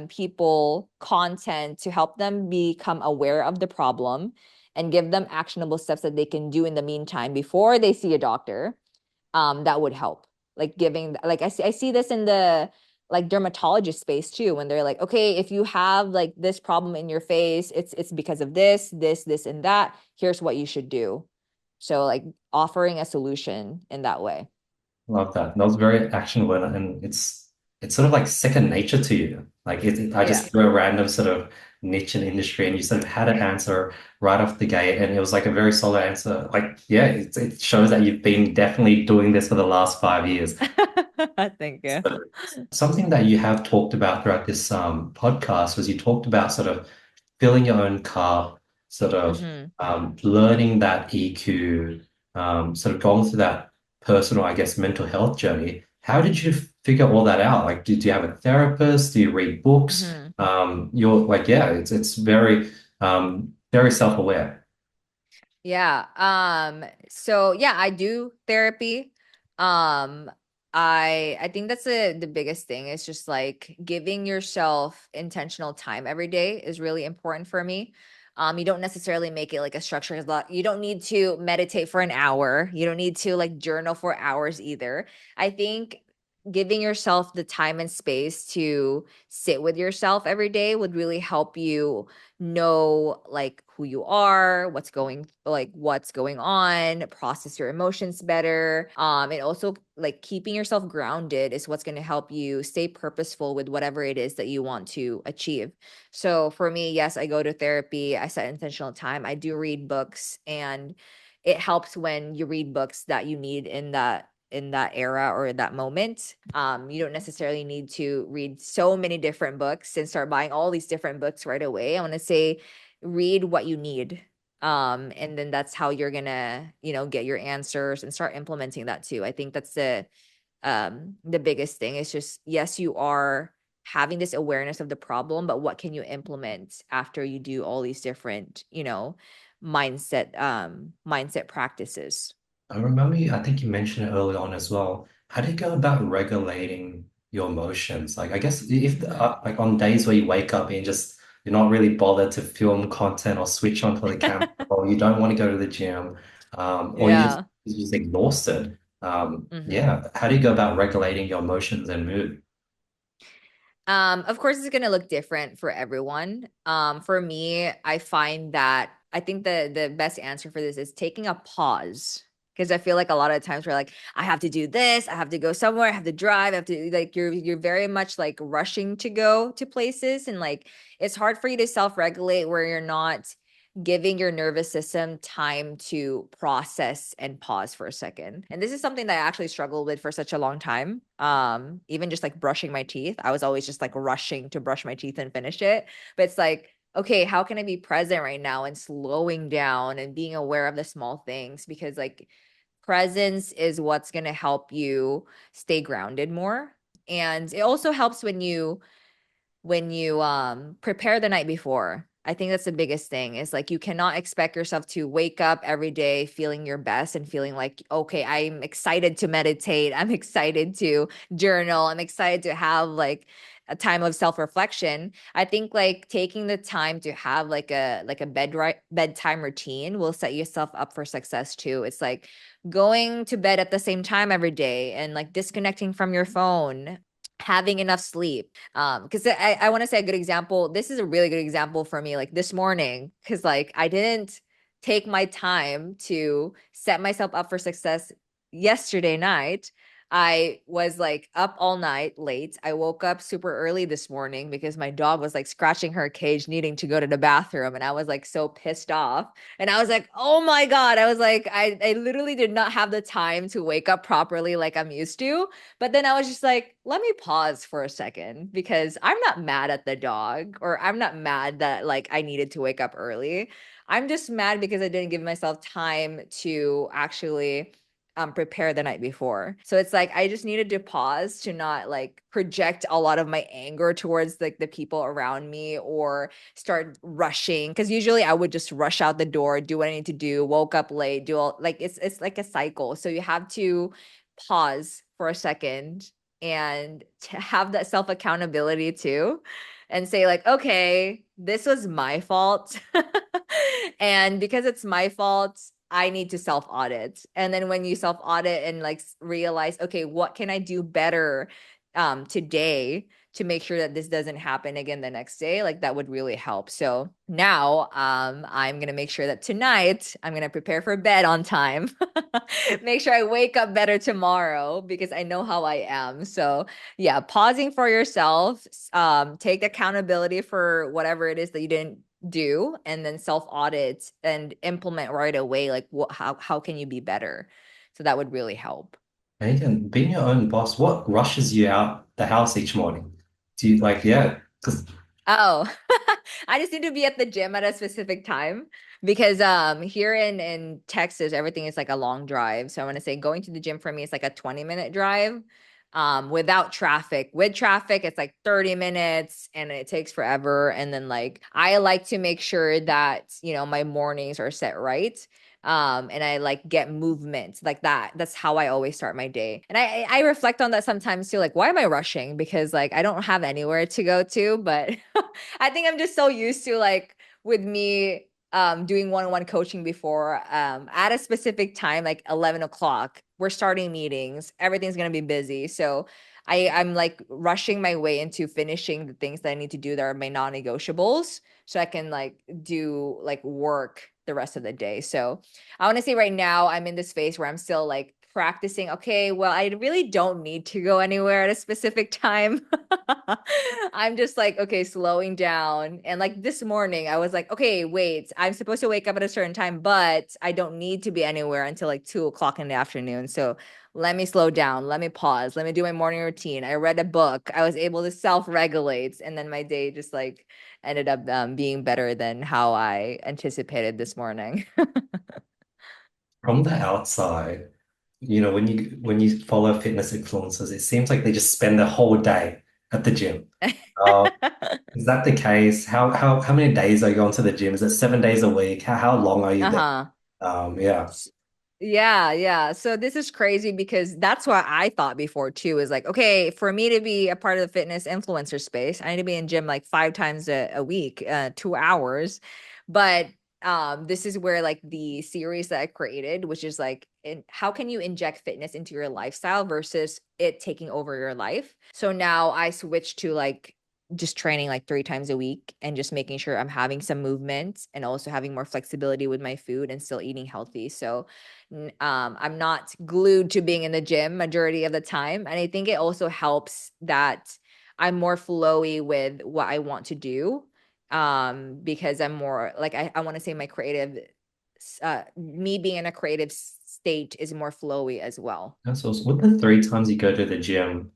Speaker 1: people content to help them become aware of the problem and give them actionable steps that they can do in the meantime before they see a doctor, that would help. Like giving, like I see this in the like dermatologist space too, when they're like, okay, if you have like this problem in your face, it's because of this, and that. Here's what you should do. So like offering a solution in that way.
Speaker 2: Love that. That was very actionable, and it's sort of like second nature to you. Like I
Speaker 1: Yeah.
Speaker 2: just threw a random sort of niche in industry, and you sort of had an answer right off the gate, and it was like a very solid answer. Like, yeah, it shows that you've been definitely doing this for the last 5 years.
Speaker 1: Thank you.
Speaker 2: So something that you have talked about throughout this podcast was you talked about sort of filling your own cup, sort of
Speaker 1: Hmm.
Speaker 2: learning that EQ, sort of going through that personal, I guess, mental health journey. How did you figure all that out? Like, did you have a therapist? Do you read books?
Speaker 1: Hmm.
Speaker 2: You're like, yeah, it's very self-aware.
Speaker 1: Yeah. So yeah, I do therapy. Um, I think that's the biggest thing. It's just like giving yourself intentional time every day is really important for me. You don't necessarily make it like a structured lot. You don't need to meditate for an hour. You don't need to like journal for hours either. I think giving yourself the time and space to sit with yourself every day would really help you know like who you are, what's going on, process your emotions better. And also like keeping yourself grounded is what's going to help you stay purposeful with whatever it is that you want to achieve. So for me, yes, I go to therapy, I set intentional time, I do read books, and it helps when you read books that you need in that era or that moment. You don't necessarily need to read so many different books and start buying all these different books right away. I want to say read what you need. And then that's how you're gonna, get your answers and start implementing that too. I think that's the biggest thing. Is just, yes, you are having this awareness of the problem, but what can you implement after you do all these different, mindset practices?
Speaker 2: I remember I think you mentioned it early on as well. How do you go about regulating your emotions? Like, I guess if
Speaker 1: Mhm.
Speaker 2: like on days where you wake up and you're not really bothered to film content or switch onto the camera, or you don't want to go to the gym, or
Speaker 1: Yeah.
Speaker 2: you're just exhausted.
Speaker 1: Hmm.
Speaker 2: Yeah. How do you go about regulating your emotions and mood?
Speaker 1: Of course, it's gonna look different for everyone. For me, I find that I think the best answer for this is taking a pause. Because I feel like a lot of times we're like, I have to do this, I have to go somewhere, I have to drive, I have to like you're very much like rushing to go to places, and like it's hard for you to self-regulate where you're not giving your nervous system time to process and pause for a second. And this is something that I actually struggled with for such a long time. Even just like brushing my teeth, I was always just like rushing to brush my teeth and finish it. But it's like, okay, how can I be present right now and slowing down and being aware of the small things? Because like presence is what's going to help you stay grounded more. And it also helps when you prepare the night before. I think that's the biggest thing is like you cannot expect yourself to wake up every day feeling your best and feeling like, okay, I'm excited to meditate, I'm excited to journal, I'm excited to have like a time of self-reflection. I think like taking the time to have like a bedtime routine will set yourself up for success too. It's like going to bed at the same time every day and like disconnecting from your phone, having enough sleep. Because I want to say a good example. This is a really good example for me, like this morning, because like I didn't take my time to set myself up for success yesterday night. I was like up all night late. I woke up super early this morning because my dog was like scratching her cage, needing to go to the bathroom. And I was like so pissed off. And I was like, oh my God. I was like, I literally did not have the time to wake up properly like I'm used to. But then I was just like, let me pause for a second because I'm not mad at the dog or I'm not mad that like I needed to wake up early. I'm just mad because I didn't give myself time to actually prepare the night before. So it's like I just needed to pause to not like project a lot of my anger towards like the people around me or start rushing because usually I would just rush out the door, do what I need to do, woke up late, do all like it's like a cycle. So you have to pause for a second and to have that self accountability too and say like okay, this was my fault. And because it's my fault, I need to self audit. And then when you self audit and like realize, okay, what can I do better today to make sure that this doesn't happen again the next day, like that would really help. So now I'm gonna make sure that tonight I'm gonna prepare for bed on time. Make sure I wake up better tomorrow because I know how I am. So yeah, pausing for yourself, take accountability for whatever it is that you didn't do, and then self audit and implement right away. Like what, how can you be better? So that would really help.
Speaker 2: Megan, being your own boss, what rushes you out the house each morning? Do you like, yeah, because
Speaker 1: Oh, I just need to be at the gym at a specific time because here in Texas everything is like a long drive. So I want to say going to the gym for me is like a 20-minute drive without traffic. With traffic it's like 30 minutes and it takes forever, and then like I like to make sure that, you know, my mornings are set right. And I like get movement like that. That's how I always start my day. And I reflect on that sometimes too, like why am I rushing? Because like I don't have anywhere to go to, but I think I'm just so used to like with me doing one-on-one coaching before at a specific time, like 11 o'clock, we're starting meetings, everything's gonna be busy. So I'm like rushing my way into finishing the things that I need to do that are my non-negotiables so I can like do like work the rest of the day. So I want to say right now I'm in this phase where I'm still like practicing. Okay, well, I really don't need to go anywhere at a specific time. I'm just like, okay, slowing down. And like this morning, I was like, okay, wait, I'm supposed to wake up at a certain time, but I don't need to be anywhere until like 2 o'clock in the afternoon. So let me slow down. Let me pause. Let me do my morning routine. I read a book. I was able to self-regulate. And then my day just like ended up being better than how I anticipated this morning.
Speaker 2: from the outside, when you follow fitness influencers, it seems like they just spend the whole day at the gym. Uh, is that the case? How many days are you going to the gym? Is it 7 days a week? How long are you there?
Speaker 1: Uh-huh.
Speaker 2: Yeah.
Speaker 1: Yeah, yeah. So this is crazy because that's what I thought before too, is like, okay, for me to be a part of the fitness influencer space, I need to be in gym like 5 times a week, 2 hours. But this is where like the series that I created, which is like how can you inject fitness into your lifestyle versus it taking over your life. So now I switched to like just training like 3 times a week and just making sure I'm having some movement and also having more flexibility with my food and still eating healthy. So I'm not glued to being in the gym majority of the time. And I think it also helps that I'm more flowy with what I want to do. Because I'm more like I want to say my creative me being in a creative state is more flowy as well.
Speaker 2: That's awesome. With the 3 times you go to the gym,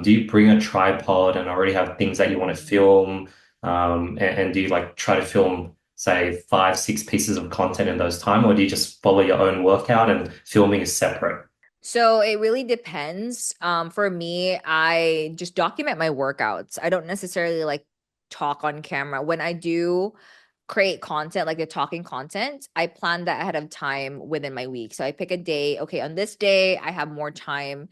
Speaker 2: do you bring a tripod and already have things that you want to film? And do you like try to film, say, five, six pieces of content in those time, or do you just follow your own workout and filming is separate?
Speaker 1: So it really depends. For me, I just document my workouts. I don't necessarily like talk on camera. When I do create content, like the talking content, I plan that ahead of time within my week. So I pick a day, okay, on this day I have more time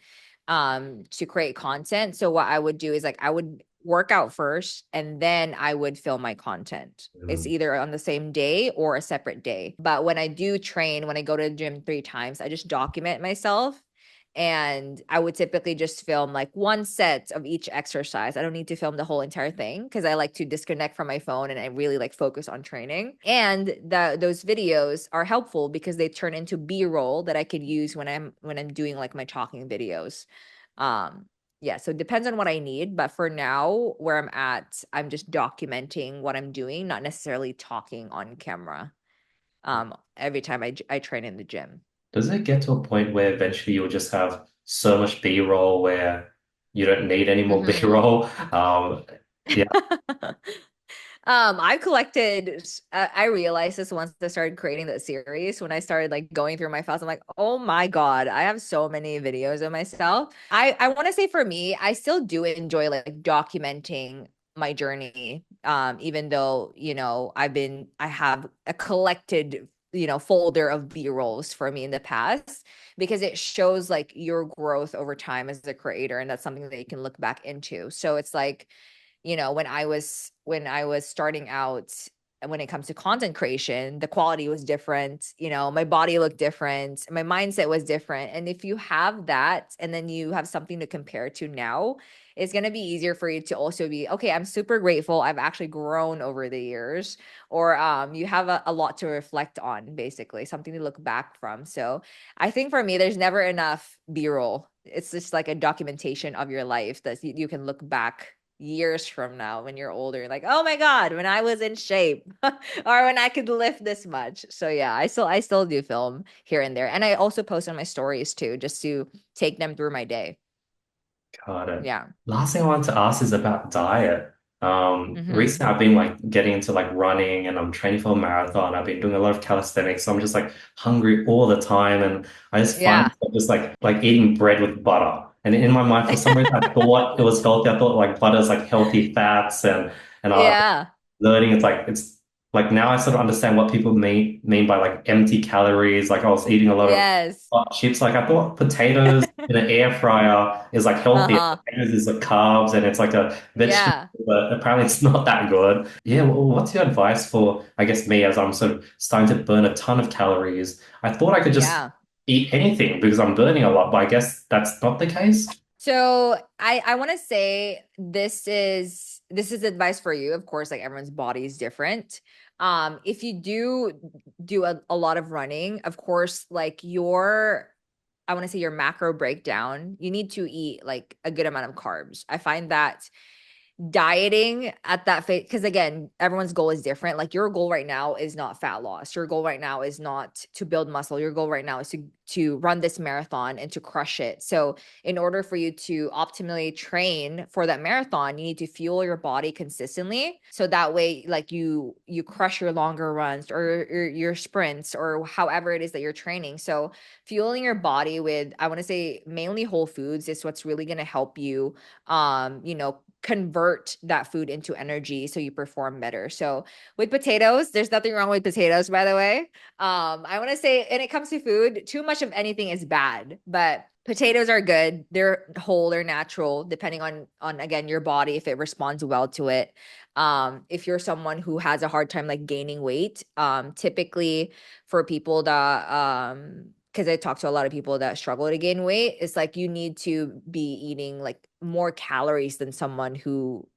Speaker 1: to create content. So what I would do is like I would work out first and then I would film my content. It's
Speaker 2: Mm.
Speaker 1: either on the same day or a separate day. But when I do train, when I go to the gym 3 times, I just document myself. And I would typically just film like one set of each exercise. I don't need to film the whole entire thing because I like to disconnect from my phone and I really like focus on training. And those videos are helpful because they turn into B-roll that I could use when I'm doing like my talking videos. Um, yeah, so it depends on what I need, but for now, where I'm at, I'm just documenting what I'm doing, not necessarily talking on camera. Every time I train in the gym.
Speaker 2: Does it get to a point where eventually you'll just have so much B-roll where you don't need any more
Speaker 1: Mm-hmm.
Speaker 2: B-roll? Yeah,
Speaker 1: I collected, I realized this once I started creating the series, when I started like going through my files, I'm like, oh my God, I have so many videos of myself. I want to say for me, I still do enjoy like documenting my journey. Even though, I have a collected, folder of B-rolls for me in the past because it shows like your growth over time as a creator. And that's something that you can look back into. So it's like, when I was starting out, and when it comes to content creation, the quality was different. My body looked different, my mindset was different. And if you have that and then you have something to compare to now, it's going to be easier for you to also be, okay, I'm super grateful, I've actually grown over the years. Or you have a lot to reflect on, basically something to look back from. So I think for me, there's never enough B-roll. It's just like a documentation of your life that you can look back years from now when you're older, like, oh my God, when I was in shape or when I could lift this much. So yeah, I still do film here and there. And I also post on my stories too, just to take them through my day.
Speaker 2: got it.
Speaker 1: Yeah.
Speaker 2: Last thing I wanted to ask is about diet.
Speaker 1: Mm-hmm.
Speaker 2: Recently I've been like getting into like running and I'm training for a marathon. I've been doing a lot of calisthenics, so I'm just like hungry all the time, and I just find
Speaker 1: Yeah.
Speaker 2: myself just like eating bread with butter. And in my mind, for some reason, I thought it was healthy. I thought like butter is like healthy fats, and I
Speaker 1: Yeah.
Speaker 2: learning it's like now I sort of understand what people mean by like empty calories. Like I was eating a lot of
Speaker 1: Yes.
Speaker 2: hot chips. Like I thought potatoes in an air fryer is like healthy.
Speaker 1: Uh-huh.
Speaker 2: Potatoes is like carbs and it's like a vegetable,
Speaker 1: Yeah.
Speaker 2: but apparently it's not that good. Yeah, well, what's your advice for, I guess, me as I'm sort of starting to burn a ton of calories? I thought I could just
Speaker 1: Yeah.
Speaker 2: eat anything because I'm burning a lot, but I guess that's not the case.
Speaker 1: So I want to say this is advice for you. Of course, like everyone's body is different. If you do a lot of running, of course, like I want to say your macro breakdown, you need to eat like a good amount of carbs. I find that dieting at that phase, because again, everyone's goal is different. Like your goal right now is not fat loss, your goal right now is not to build muscle, your goal right now is to run this marathon and to crush it. So in order for you to optimally train for that marathon, you need to fuel your body consistently, so that way like you crush your longer runs or your sprints or however it is that you're training. So fueling your body with, I want to say, mainly whole foods is what's really going to help you convert that food into energy so you perform better. So with potatoes, there's nothing wrong with potatoes, by the way. I want to say, when it comes to food, too much of anything is bad, but potatoes are good. They're whole, they're natural, depending on again your body, if it responds well to it. If you're someone who has a hard time like gaining weight, typically for people that because I talk to a lot of people that struggle to gain weight, it's like you need to be eating like more calories than someone who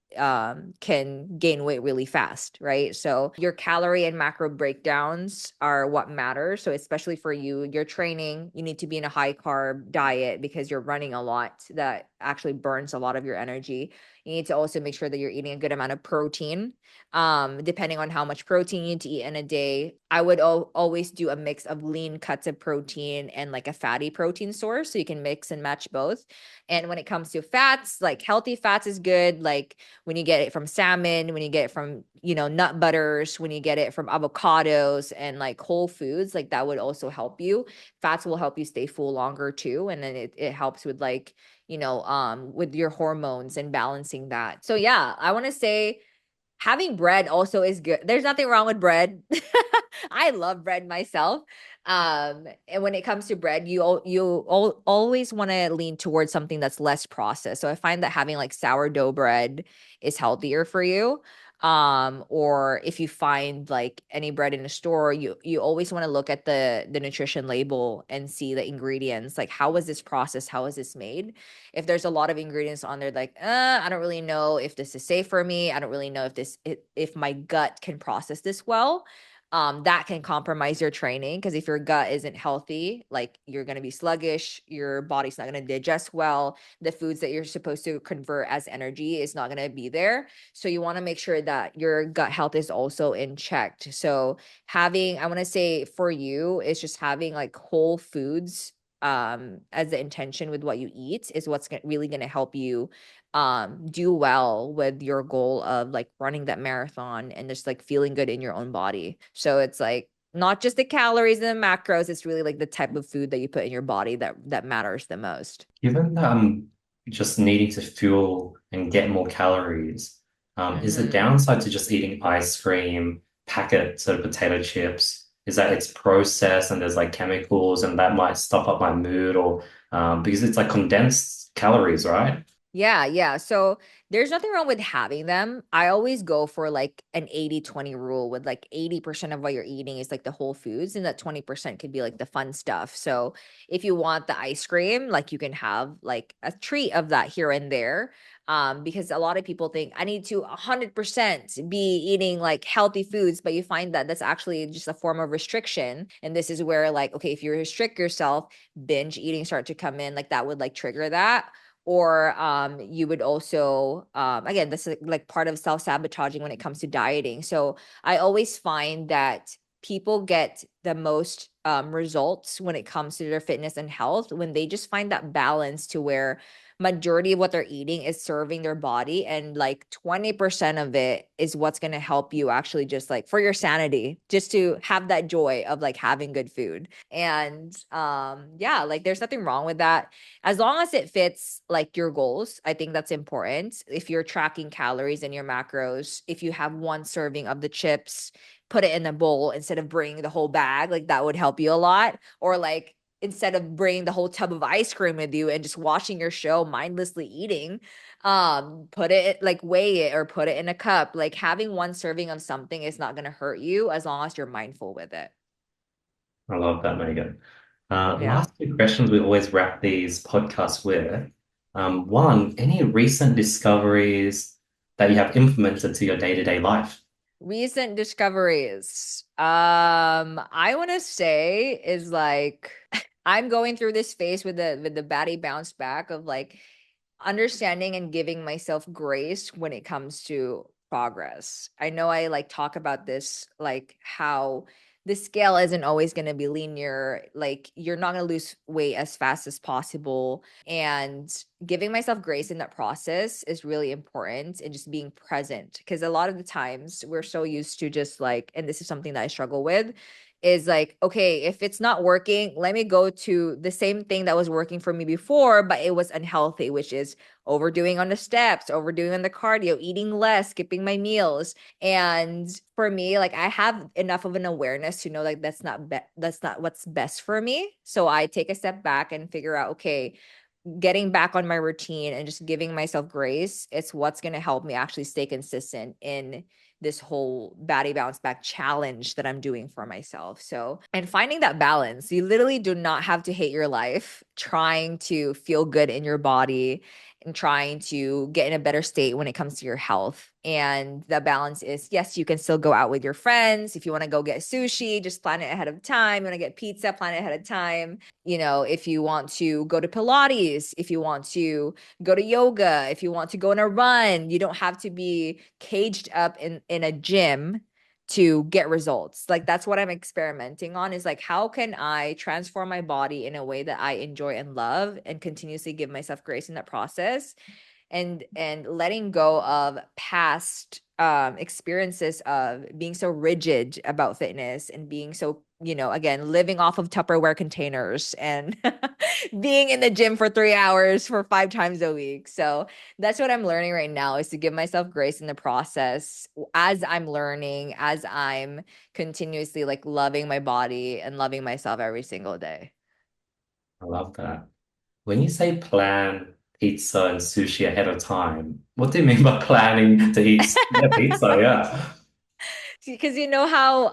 Speaker 1: can gain weight really fast, right? So your calorie and macro breakdowns are what matter. So especially for you, you're training, you need to be in a high carb diet because you're running a lot that actually burns a lot of your energy. You need to also make sure that you're eating a good amount of protein. Depending on how much protein you need to eat in a day, I would always do a mix of lean cuts of protein and like a fatty protein source, so you can mix and match both. And when it comes to fats, like healthy fats is good. Like when you get it from salmon, when you get it from, nut butters, when you get it from avocados and like whole foods, like that would also help you. Fats will help you stay full longer too. And then it helps with like, with your hormones and balancing that. So yeah, I want to say Having bread also is good. There's nothing wrong with bread. I love bread myself. And when it comes to bread, always want to lean towards something that's less processed. So I find that having like sourdough bread is healthier for you. Or if you find like any bread in a store, you always want to look at the nutrition label and see the ingredients. Like, how was this processed? How was this made? If there's a lot of ingredients on there, like, I don't really know if this is safe for me. I don't really know if my gut can process this well. That can compromise your training because if your gut isn't healthy, like you're going to be sluggish, your body's not going to digest well, the foods that you're supposed to convert as energy is not going to be there. So you want to make sure that your gut health is also in check. So having, I want to say for you, is just having like whole foods as the intention with what you eat is what's really going to help you do well with your goal of like running that marathon and just like feeling good in your own body. So it's like not just the calories and the macros, it's really like the type of food that you put in your body that matters the most.
Speaker 2: Given that just needing to fuel and get more calories, is the
Speaker 1: Mm-hmm.
Speaker 2: downside to just eating ice cream, packets of potato chips, is that it's processed and there's like chemicals and that might stuff up my mood or because it's like condensed calories, right?
Speaker 1: Yeah, yeah. So there's nothing wrong with having them. I always go for like an 80-20 rule with like 80% of what you're eating is like the whole foods, and that 20% could be like the fun stuff. So if you want the ice cream, like you can have like a treat of that here and there. Because a lot of people think I need to 100% be eating like healthy foods, but you find that that's actually just a form of restriction. And this is where like, okay, if you restrict yourself, binge eating start to come in, like that would like trigger that. Or you would also again, this is like part of self-sabotaging when it comes to dieting. So I always find that people get the most results when it comes to their fitness and health when they just find that balance to where majority of what they're eating is serving their body, and like 20% of it is what's going to help you actually just like for your sanity, just to have that joy of like having good food. And yeah, like there's nothing wrong with that as long as it fits like your goals. I think that's important. If you're tracking calories and your macros, if you have one serving of the chips, put it in a bowl instead of bringing the whole bag, like that would help you a lot. Or like instead of bringing the whole tub of ice cream with you and just watching your show mindlessly eating, put it like weigh it or put it in a cup. Like having one serving of something is not going to hurt you as long as you're mindful with it.
Speaker 2: I love that, Megan.
Speaker 1: Yeah.
Speaker 2: Last two questions we always wrap these podcasts with. One, any recent discoveries that you have implemented to your day-to-day life?
Speaker 1: Recent discoveries. I want to say is like I'm going through this phase with the baddie bounce back of like understanding and giving myself grace when it comes to progress. I know I like talk about this, like how the scale isn't always going to be linear. Like you're not going to lose weight as fast as possible. And giving myself grace in that process is really important, and just being present. Because a lot of the times we're so used to just like, and this is something that I struggle with, is like, okay, if it's not working, let me go to the same thing that was working for me before, but it was unhealthy, which is overdoing on the steps, overdoing on the cardio, eating less, skipping my meals. And for me, like I have enough of an awareness to know like that's not what's best for me. So I take a step back and figure out, okay, getting back on my routine and just giving myself grace, it's what's going to help me actually stay consistent in this whole baddie bounce back challenge that I'm doing for myself. So, and finding that balance, you literally do not have to hate your life trying to feel good in your body and trying to get in a better state when it comes to your health. And the balance is, yes, you can still go out with your friends. If you want to go get sushi, just plan it ahead of time. You want to get pizza, plan it ahead of time. You know, if you want to go to Pilates, if you want to go to yoga, if you want to go on a run, you don't have to be caged up in a gym to get results. Like that's what I'm experimenting on, is like how can I transform my body in a way that I enjoy and love and continuously give myself grace in that process. and letting go of past experiences of being so rigid about fitness and being so, again, living off of Tupperware containers and being in the gym for 3 hours for 5 times a week. So that's what I'm learning right now, is to give myself grace in the process as I'm learning, as I'm continuously like loving my body and loving myself every single day.
Speaker 2: I love that. When you say plan pizza and sushi ahead of time, what do you mean by planning to eat yeah, pizza? Yeah.
Speaker 1: Because you know how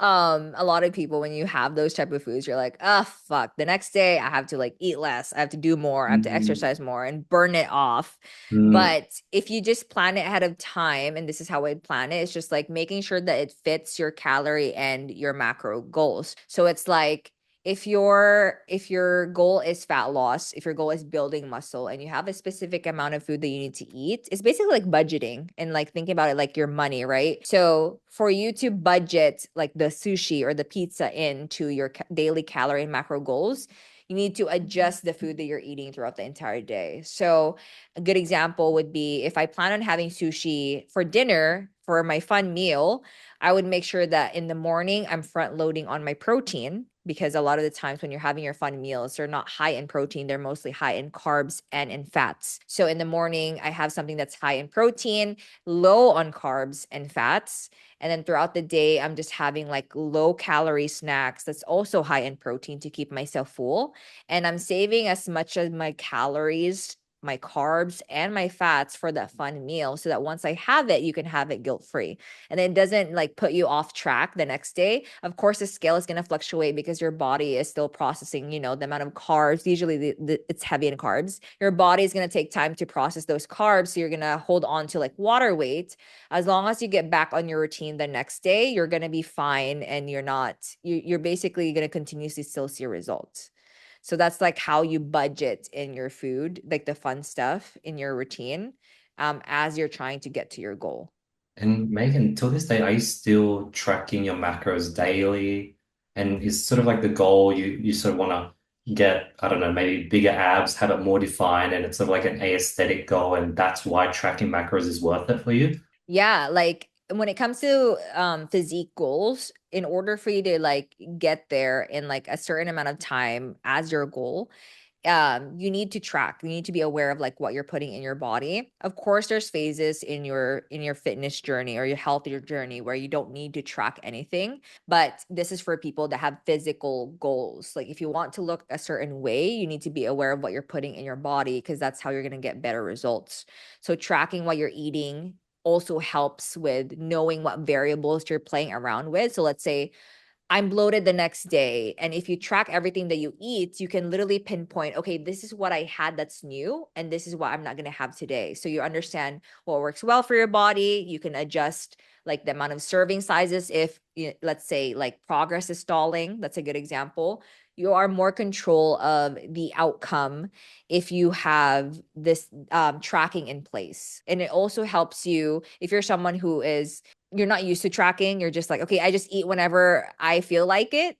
Speaker 1: a lot of people, when you have those type of foods, you're like, oh fuck, the next day I have to like eat less, I have to do more, I have to
Speaker 2: Mm,
Speaker 1: exercise more and burn it off.
Speaker 2: mm.
Speaker 1: But if you just plan it ahead of time, and this is how I'd plan it, it's just like making sure that it fits your calorie and your macro goals. So it's like, if your goal is fat loss, if your goal is building muscle, and you have a specific amount of food that you need to eat, it's basically like budgeting and like thinking about it like your money, right? So for you to budget like the sushi or the pizza into your daily calorie and macro goals, you need to adjust the food that you're eating throughout the entire day. So a good example would be, if I plan on having sushi for dinner for my fun meal, I would make sure that in the morning I'm front loading on my protein, because a lot of the times when you're having your fun meals, they're not high in protein, they're mostly high in carbs and in fats. So in the morning, I have something that's high in protein, low on carbs and fats. And then throughout the day, I'm just having like low calorie snacks that's also high in protein to keep myself full. And I'm saving as much of my calories, my carbs, and my fats for that fun meal, so that once I have it, you can have it guilt free. And it doesn't like put you off track the next day. Of course, the scale is going to fluctuate because your body is still processing, the amount of carbs. Usually it's heavy in carbs. Your body is going to take time to process those carbs. So you're going to hold on to like water weight. As long as you get back on your routine the next day, you're going to be fine. And you're basically going to continuously still see results. So that's like how you budget in your food, like the fun stuff in your routine, as you're trying to get to your goal.
Speaker 2: And Megan, till this day, are you still tracking your macros daily? And is sort of like the goal you sort of want to get, I don't know, maybe bigger abs, have it more defined, and it's sort of like an aesthetic goal, and that's why tracking macros is worth it for you?
Speaker 1: Yeah, like when it comes to physique goals, in order for you to like get there in like a certain amount of time as your goal, you need to track. You need to be aware of like what you're putting in your body. Of course, there's phases in your fitness journey or your healthier journey where you don't need to track anything, but this is for people that have physical goals. Like if you want to look a certain way, you need to be aware of what you're putting in your body, because that's how you're going to get better results. So tracking what you're eating also helps with knowing what variables you're playing around with. So let's say I'm bloated the next day. And if you track everything that you eat, you can literally pinpoint, okay, this is what I had that's new, and this is what I'm not going to have today. So you understand what works well for your body. You can adjust like the amount of serving sizes. If, let's say, like progress is stalling, that's a good example. You are more control of the outcome if you have this tracking in place. And it also helps you if you're someone who is you're not used to tracking, you're just like, okay, I just eat whenever I feel like it.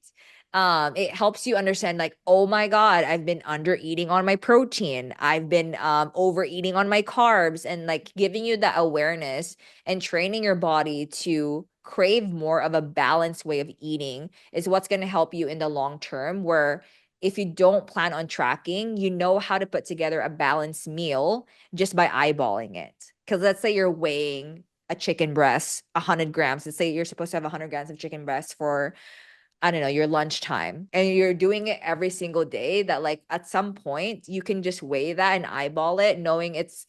Speaker 1: It helps you understand like, oh my God, I've been under eating on my protein. I've been overeating on my carbs, and like giving you that awareness and training your body to crave more of a balanced way of eating is what's going to help you in the long term, where if you don't plan on tracking, you know how to put together a balanced meal just by eyeballing it. Because let's say you're weighing a chicken breast, 100 grams. Let's say you're supposed to have 100 grams of chicken breast for, I don't know, your lunchtime, and you're doing it every single day, that like at some point you can just weigh that and eyeball it, knowing it's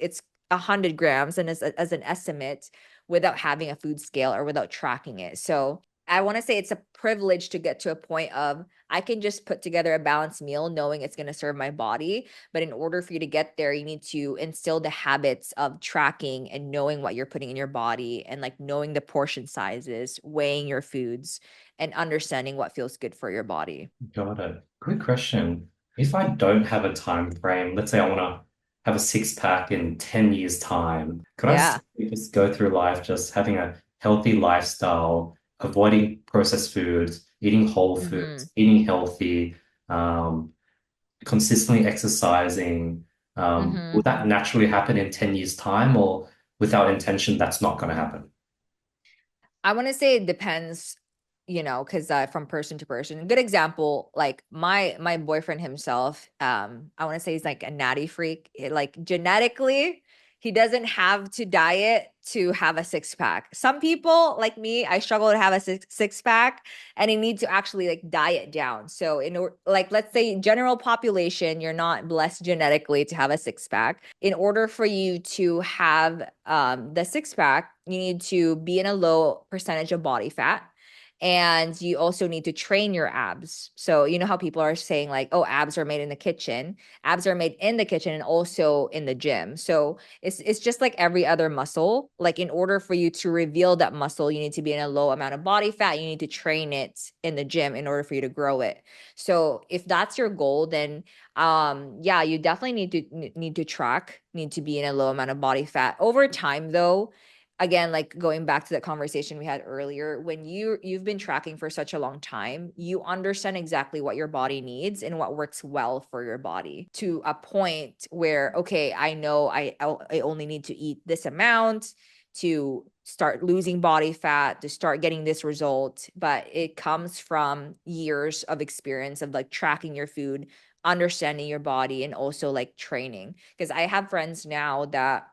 Speaker 1: 100 grams and as an estimate, without having a food scale or without tracking it. So I want to say it's a privilege to get to a point of I can just put together a balanced meal knowing it's going to serve my body. But in order for you to get there, you need to instill the habits of tracking and knowing what you're putting in your body, and like knowing the portion sizes, weighing your foods, and understanding what feels good for your body.
Speaker 2: Got it. Quick question. If I don't have a time frame, let's say I want to have a six pack in 10 years' time, could I
Speaker 1: Yeah.
Speaker 2: simply just go through life just having a healthy lifestyle, avoiding processed foods, eating whole
Speaker 1: Hmm.
Speaker 2: foods, eating healthy, um, consistently exercising, Will
Speaker 1: Mm-hmm.
Speaker 2: that naturally happen in 10 years' time, or without intention, that's not going to happen?
Speaker 1: I want to say it depends, because from person to person. Good example, like my boyfriend himself, I want to say he's like a natty freak. Like genetically, he doesn't have to diet to have a six pack. Some people like me, I struggle to have a six pack, and you need to actually like diet down. So like let's say general population, you're not blessed genetically to have a six pack. In order for you to have the six pack, you need to be in a low percentage of body fat. And you also need to train your abs. So, you know how people are saying, like, oh, abs are made in the kitchen. Abs are made in the kitchen and also in the gym. So, it's just like every other muscle. Like in order for you to reveal that muscle, you need to be in a low amount of body fat. You need to train it in the gym in order for you to grow it. So if that's your goal, then yeah, you definitely need to track, need to be in a low amount of body fat. Over time though, again, like going back to the conversation we had earlier, when you've been tracking for such a long time, you understand exactly what your body needs and what works well for your body, to a point where, okay, I know I only need to eat this amount to start losing body fat, to start getting this result. But it comes from years of experience of like tracking your food, understanding your body, and also like training. Because I have friends now that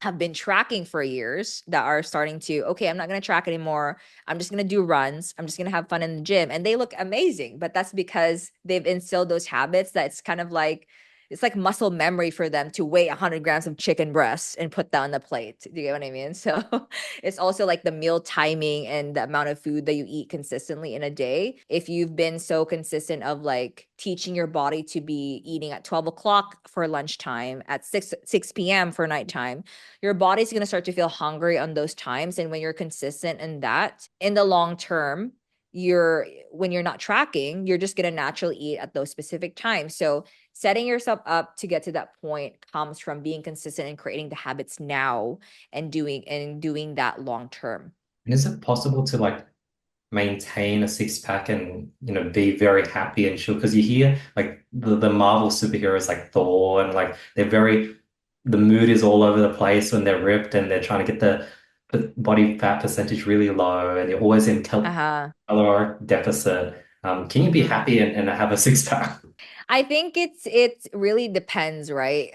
Speaker 1: have been tracking for years that are starting to, okay, I'm not going to track anymore. I'm just going to do runs. I'm just going to have fun in the gym. And they look amazing. But that's because they've instilled those habits that it's kind of like, it's like muscle memory for them to weigh 100 grams of chicken breast and put that on the plate. Do you get what I mean? So it's also like the meal timing and the amount of food that you eat consistently in a day. If you've been so consistent of like teaching your body to be eating at 12 o'clock for lunchtime, at 6 p.m. for nighttime, your body's going to start to feel hungry on those times. And when you're consistent in that, in the long term, when you're not tracking, you're just going to naturally eat at those specific times. So setting yourself up to get to that point comes from being consistent and creating the habits now, and doing that long term.
Speaker 2: And is it possible to like maintain a six pack and be very happy and chill? Because you hear like the Marvel superheroes like Thor, and like the mood is all over the place when they're ripped and they're trying to get the body fat percentage really low, and you're always in
Speaker 1: Uh-huh.
Speaker 2: caloric deficit. Can you be
Speaker 1: Mhm.
Speaker 2: happy and have a six pack?
Speaker 1: I think it really depends, right?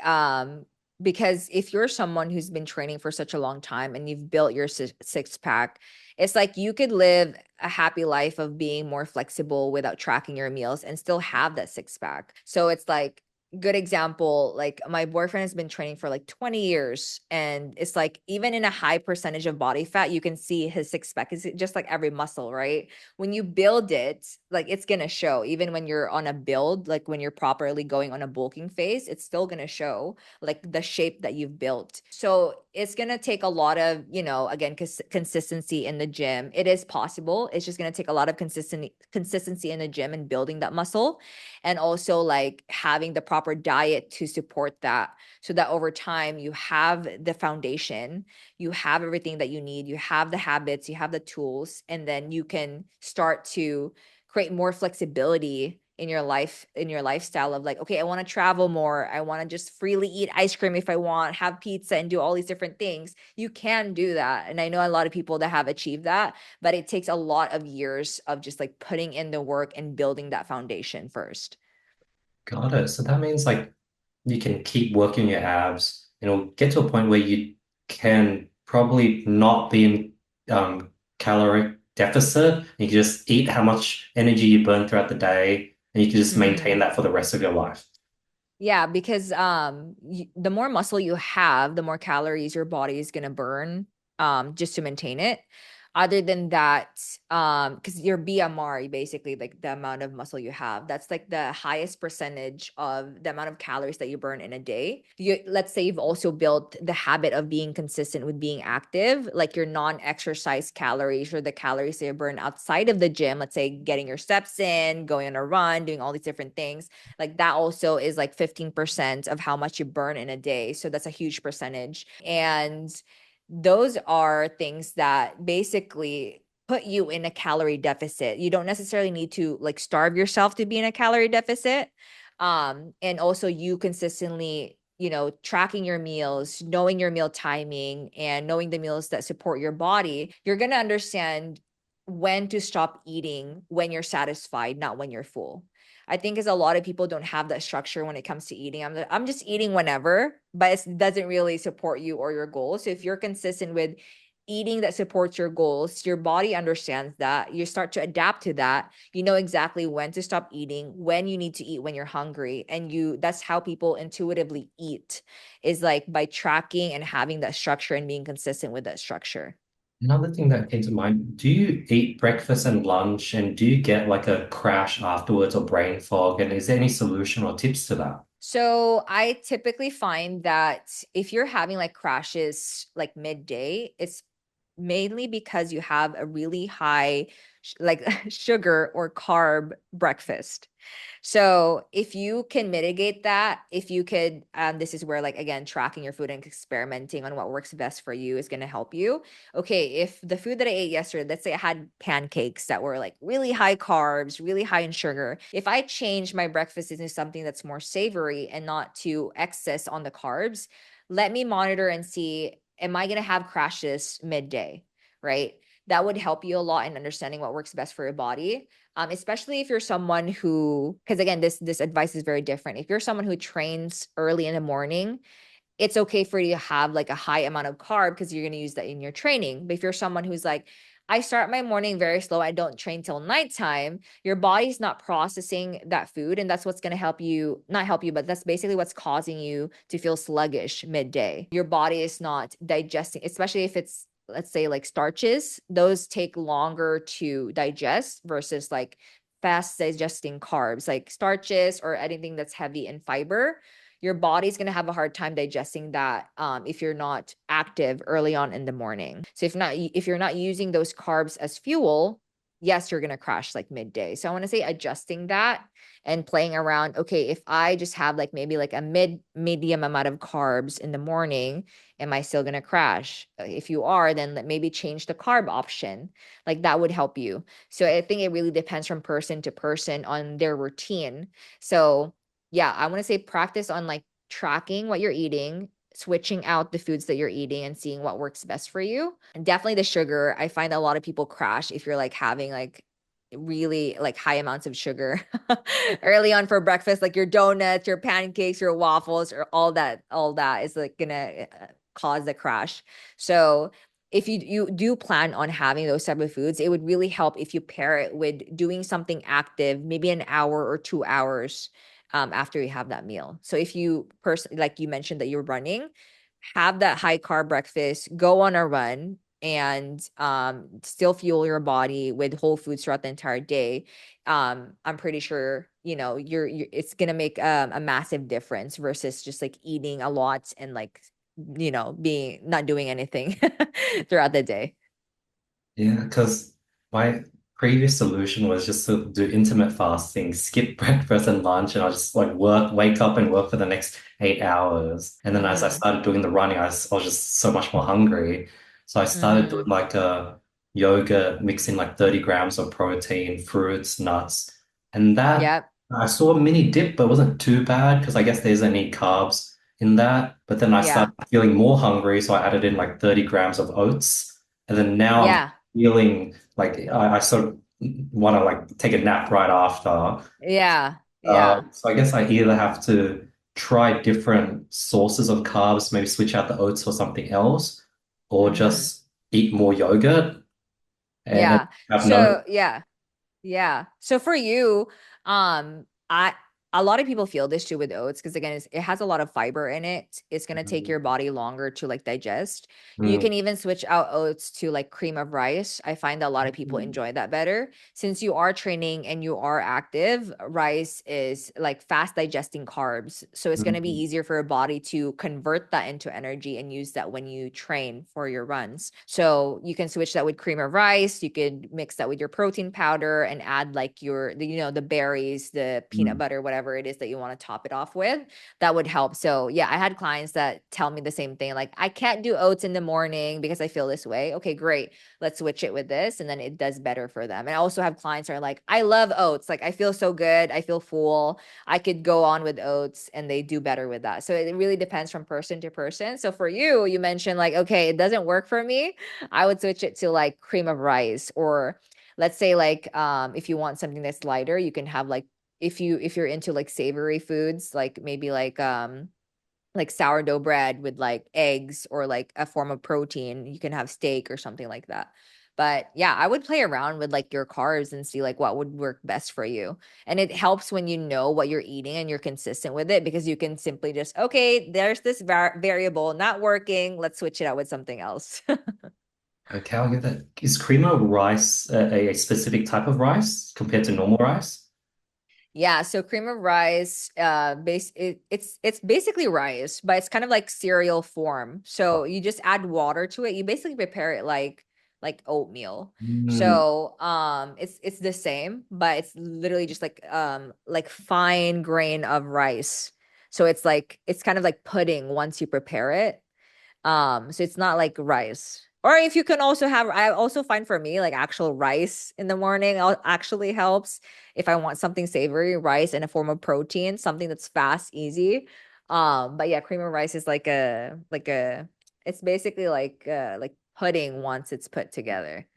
Speaker 1: Because if you're someone who's been training for such a long time and you've built your six pack, it's like you could live a happy life of being more flexible without tracking your meals and still have that six pack. So it's like good example, like my boyfriend has been training for like 20 years, and it's like even in a high percentage of body fat, you can see his six pack is just like every muscle, right? When you build it, like it's gonna show. Even when you're on a build, like when you're properly going on a bulking phase, it's still gonna show like the shape that you've built. So it's gonna take a lot of, again, consistency in the gym. It is possible. It's just gonna take a lot of consistency in the gym and building that muscle, and also like having the proper diet to support that, so that over time you have the foundation, you have everything that you need, you have the habits, you have the tools, and then you can start to create more flexibility in your life, in your lifestyle of like, okay, I want to travel more, I want to just freely eat ice cream if I want, have pizza and do all these different things. You can do that, and I know a lot of people that have achieved that, but it takes a lot of years of just like putting in the work and building that foundation first.
Speaker 2: Got it. So that means like you can keep working your abs, and it'll get to a point where you can probably not be in caloric deficit. You can just eat how much energy you burn throughout the day, and you can just maintain
Speaker 1: Mhm.
Speaker 2: that for the rest of your life.
Speaker 1: Yeah, because the more muscle you have, the more calories your body is gonna burn, just to maintain it. Other than that, because your BMR, basically like the amount of muscle you have, that's like the highest percentage of the amount of calories that you burn in a day. Let's say you've also built the habit of being consistent with being active, like your non-exercise calories or the calories that you burn outside of the gym. Let's say getting your steps in, going on a run, doing all these different things, like that also is like 15% of how much you burn in a day. So that's a huge percentage. And those are things that basically put you in a calorie deficit. You don't necessarily need to like starve yourself to be in a calorie deficit. And also you consistently tracking your meals, knowing your meal timing, and knowing the meals that support your body, you're going to understand when to stop eating when you're satisfied, not when you're full. I think as a lot of people don't have that structure when it comes to eating. I'm just eating whenever, but it doesn't really support you or your goals. So if you're consistent with eating that supports your goals, your body understands that. You start to adapt to that. You know exactly when to stop eating, when you need to eat when you're hungry. And that's how people intuitively eat, is like by tracking and having that structure and being consistent with that structure.
Speaker 2: Another thing that came to mind, do you eat breakfast and lunch and do you get like a crash afterwards or brain fog? And is there any solution or tips to that?
Speaker 1: So I typically find that if you're having like crashes like midday, it's mainly because you have a really high like sugar or carb breakfast. So if you can mitigate that, if you could, this is where like again, tracking your food and experimenting on what works best for you is going to help you. Okay, if the food that I ate yesterday, let's say I had pancakes that were like really high carbs, really high in sugar. If I change my breakfast into something that's more savory and not too excess on the carbs, let me monitor and see, am I going to have crashes midday, right? That would help you a lot in understanding what works best for your body. Especially if you're someone who, because again, this advice is very different. If you're someone who trains early in the morning, it's okay for you to have like a high amount of carb because you're going to use that in your training. But if you're someone who's like, I start my morning very slow, I don't train till nighttime, your body's not processing that food. And that's what's going to help you, not help you, but that's basically what's causing you to feel sluggish midday. Your body is not digesting, especially if it's, let's say, like starches, those take longer to digest versus like fast digesting carbs, like starches or anything that's heavy in fiber. Your body's going to have a hard time digesting that if you're not active early on in the morning. So if you're not using those carbs as fuel, yes, you're going to crash like midday. So I want to say adjusting that and playing around. Okay, if I just have like maybe like a medium amount of carbs in the morning, am I still going to crash? If you are, then maybe change the carb option. Like that would help you. So I think it really depends from person to person on their routine. So yeah, I want to say practice on like tracking what you're eating, switching out the foods that you're eating and seeing what works best for you. And definitely the sugar. I find a lot of people crash if you're like having like really like high amounts of sugar early on for breakfast, like your donuts, your pancakes, your waffles, or all that is like gonna cause the crash. So if you do plan on having those type of foods, it would really help if you pair it with doing something active, maybe an hour or 2 hours after you have that meal. So if you like you mentioned that you're running, have that high carb breakfast, go on a run, and still fuel your body with whole foods throughout the entire day. I'm pretty sure you're it's gonna make a massive difference versus just like eating a lot and like being not doing anything throughout the day.
Speaker 2: Yeah, because my previous solution was just to do intermittent fasting, skip breakfast and lunch, and I'll just like wake up and work for the next 8 hours. And then as I
Speaker 1: Mm-hmm.
Speaker 2: started doing the running, I was just so much more hungry. So I started doing
Speaker 1: Mm-hmm.
Speaker 2: like a yogurt, mixing like 30 grams of protein, fruits, nuts. And that
Speaker 1: Yep.
Speaker 2: I saw a mini dip, but it wasn't too bad because I guess there's any carbs in that. But then I
Speaker 1: Yeah.
Speaker 2: started feeling more hungry, so I added in like 30 grams of oats. And then now I'm
Speaker 1: Yeah.
Speaker 2: feeling like I sort of want to like take a nap right after.
Speaker 1: Yeah. Yeah.
Speaker 2: So I guess I either have to try different sources of carbs, maybe switch out the oats for something else, or
Speaker 1: Mm-hmm.
Speaker 2: just eat more yogurt and
Speaker 1: Yeah.
Speaker 2: have no.
Speaker 1: So yeah. Yeah. So for you, I a lot of people feel this too with oats because again, it has a lot of fiber in it. It's gonna take your body longer to like digest. You
Speaker 2: Mm,
Speaker 1: can even switch out oats to like cream of rice. I find that a lot of people
Speaker 2: mm,
Speaker 1: enjoy that better. Since you are training and you are active, rice is like fast digesting carbs. So it's gonna be
Speaker 2: mm,
Speaker 1: easier for your body to convert that into energy and use that when you train for your runs. So you can switch that with cream of rice. You could mix that with your protein powder and add like the berries, the peanut
Speaker 2: mm.
Speaker 1: butter, whatever whatever it is that you want to top it off with, that would help. So yeah, I had clients that tell me the same thing. Like, I can't do oats in the morning because I feel this way. Okay, great. Let's switch it with this. And then it does better for them. And I also have clients that are like, I love oats. Like, I feel so good. I feel full. I could go on with oats and they do better with that. So it really depends from person to person. So for you, you mentioned like, okay, it doesn't work for me. I would switch it to like cream of rice, or let's say like if you want something that's lighter, you can have like, if you're into like savory foods, like maybe like sourdough bread with like eggs or like a form of protein, you can have steak or something like that. But yeah, I would play around with like your carbs and see like what would work best for you. And it helps when you know what you're eating and you're consistent with it, because you can simply just, okay, there's this variable not working, let's switch it out with something else.
Speaker 2: Okay, I'll give that. Is cream of rice a specific type of rice compared to normal rice?
Speaker 1: Yeah, so cream of rice, it's basically rice, but it's kind of like cereal form. So you just add water to it. You basically prepare it like oatmeal.
Speaker 2: Mm,
Speaker 1: So it's the same, but it's literally just like fine grain of rice. So it's kind of like pudding once you prepare it. So it's not like rice. Or if you can also have, I also find for me, like actual rice in the morning actually helps. If I want something savory, rice in a form of protein, something that's fast, easy. But yeah, cream of rice is it's basically like pudding once it's put together.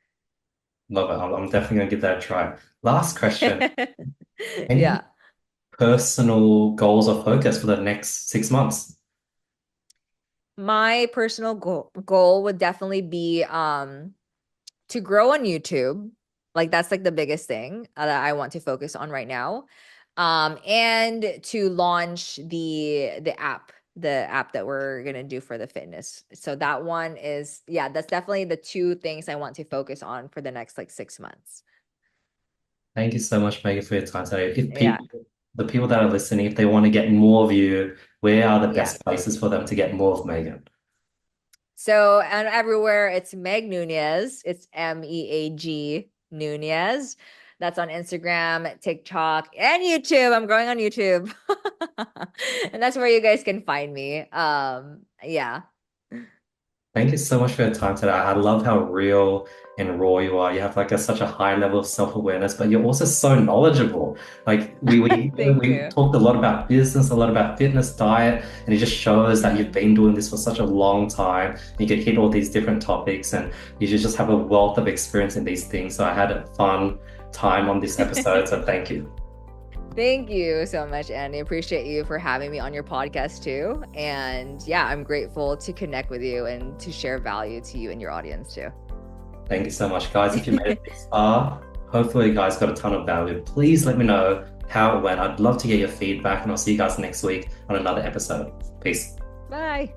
Speaker 2: love it. I'm definitely going to give that a try. Last question. Any
Speaker 1: Yeah.
Speaker 2: personal goals or focus for the next 6 months?
Speaker 1: My personal goal would definitely be to grow on YouTube. Like, that's like the biggest thing that I want to focus on right now. And to launch the app that we're gonna do for the fitness. So that one is, yeah, that's definitely the two things I want to focus on for the next like 6 months.
Speaker 2: Thank you so much, Megan, for your time today. If
Speaker 1: Yeah.
Speaker 2: the people that are listening, if they want to get more of you, where are the
Speaker 1: Yeah.
Speaker 2: best places for them to get more of Megan?
Speaker 1: So, and everywhere it's Meg Nunez. It's Meag Nunez. That's on Instagram, TikTok, and YouTube. I'm growing on YouTube. And that's where you guys can find me. Yeah.
Speaker 2: Thank you so much for your time today. I love how real and raw you are. You have like such a high level of self-awareness, but you're also so knowledgeable. Like
Speaker 1: Thank
Speaker 2: we
Speaker 1: you.
Speaker 2: talked a lot about business, a lot about fitness, diet, and it just shows that you've been doing this for such a long time. You could hit all these different topics, and you should just have a wealth of experience in these things. So I had a fun time on this episode. So thank you.
Speaker 1: Thank you so much, Andy. Appreciate you for having me on your podcast too. And yeah, I'm grateful to connect with you and to share value to you and your audience too.
Speaker 2: Thank you so much, guys. If you made it this far, hopefully you guys got a ton of value. Please let me know how it went. I'd love to get your feedback, and I'll see you guys next week on another episode. Peace.
Speaker 1: Bye.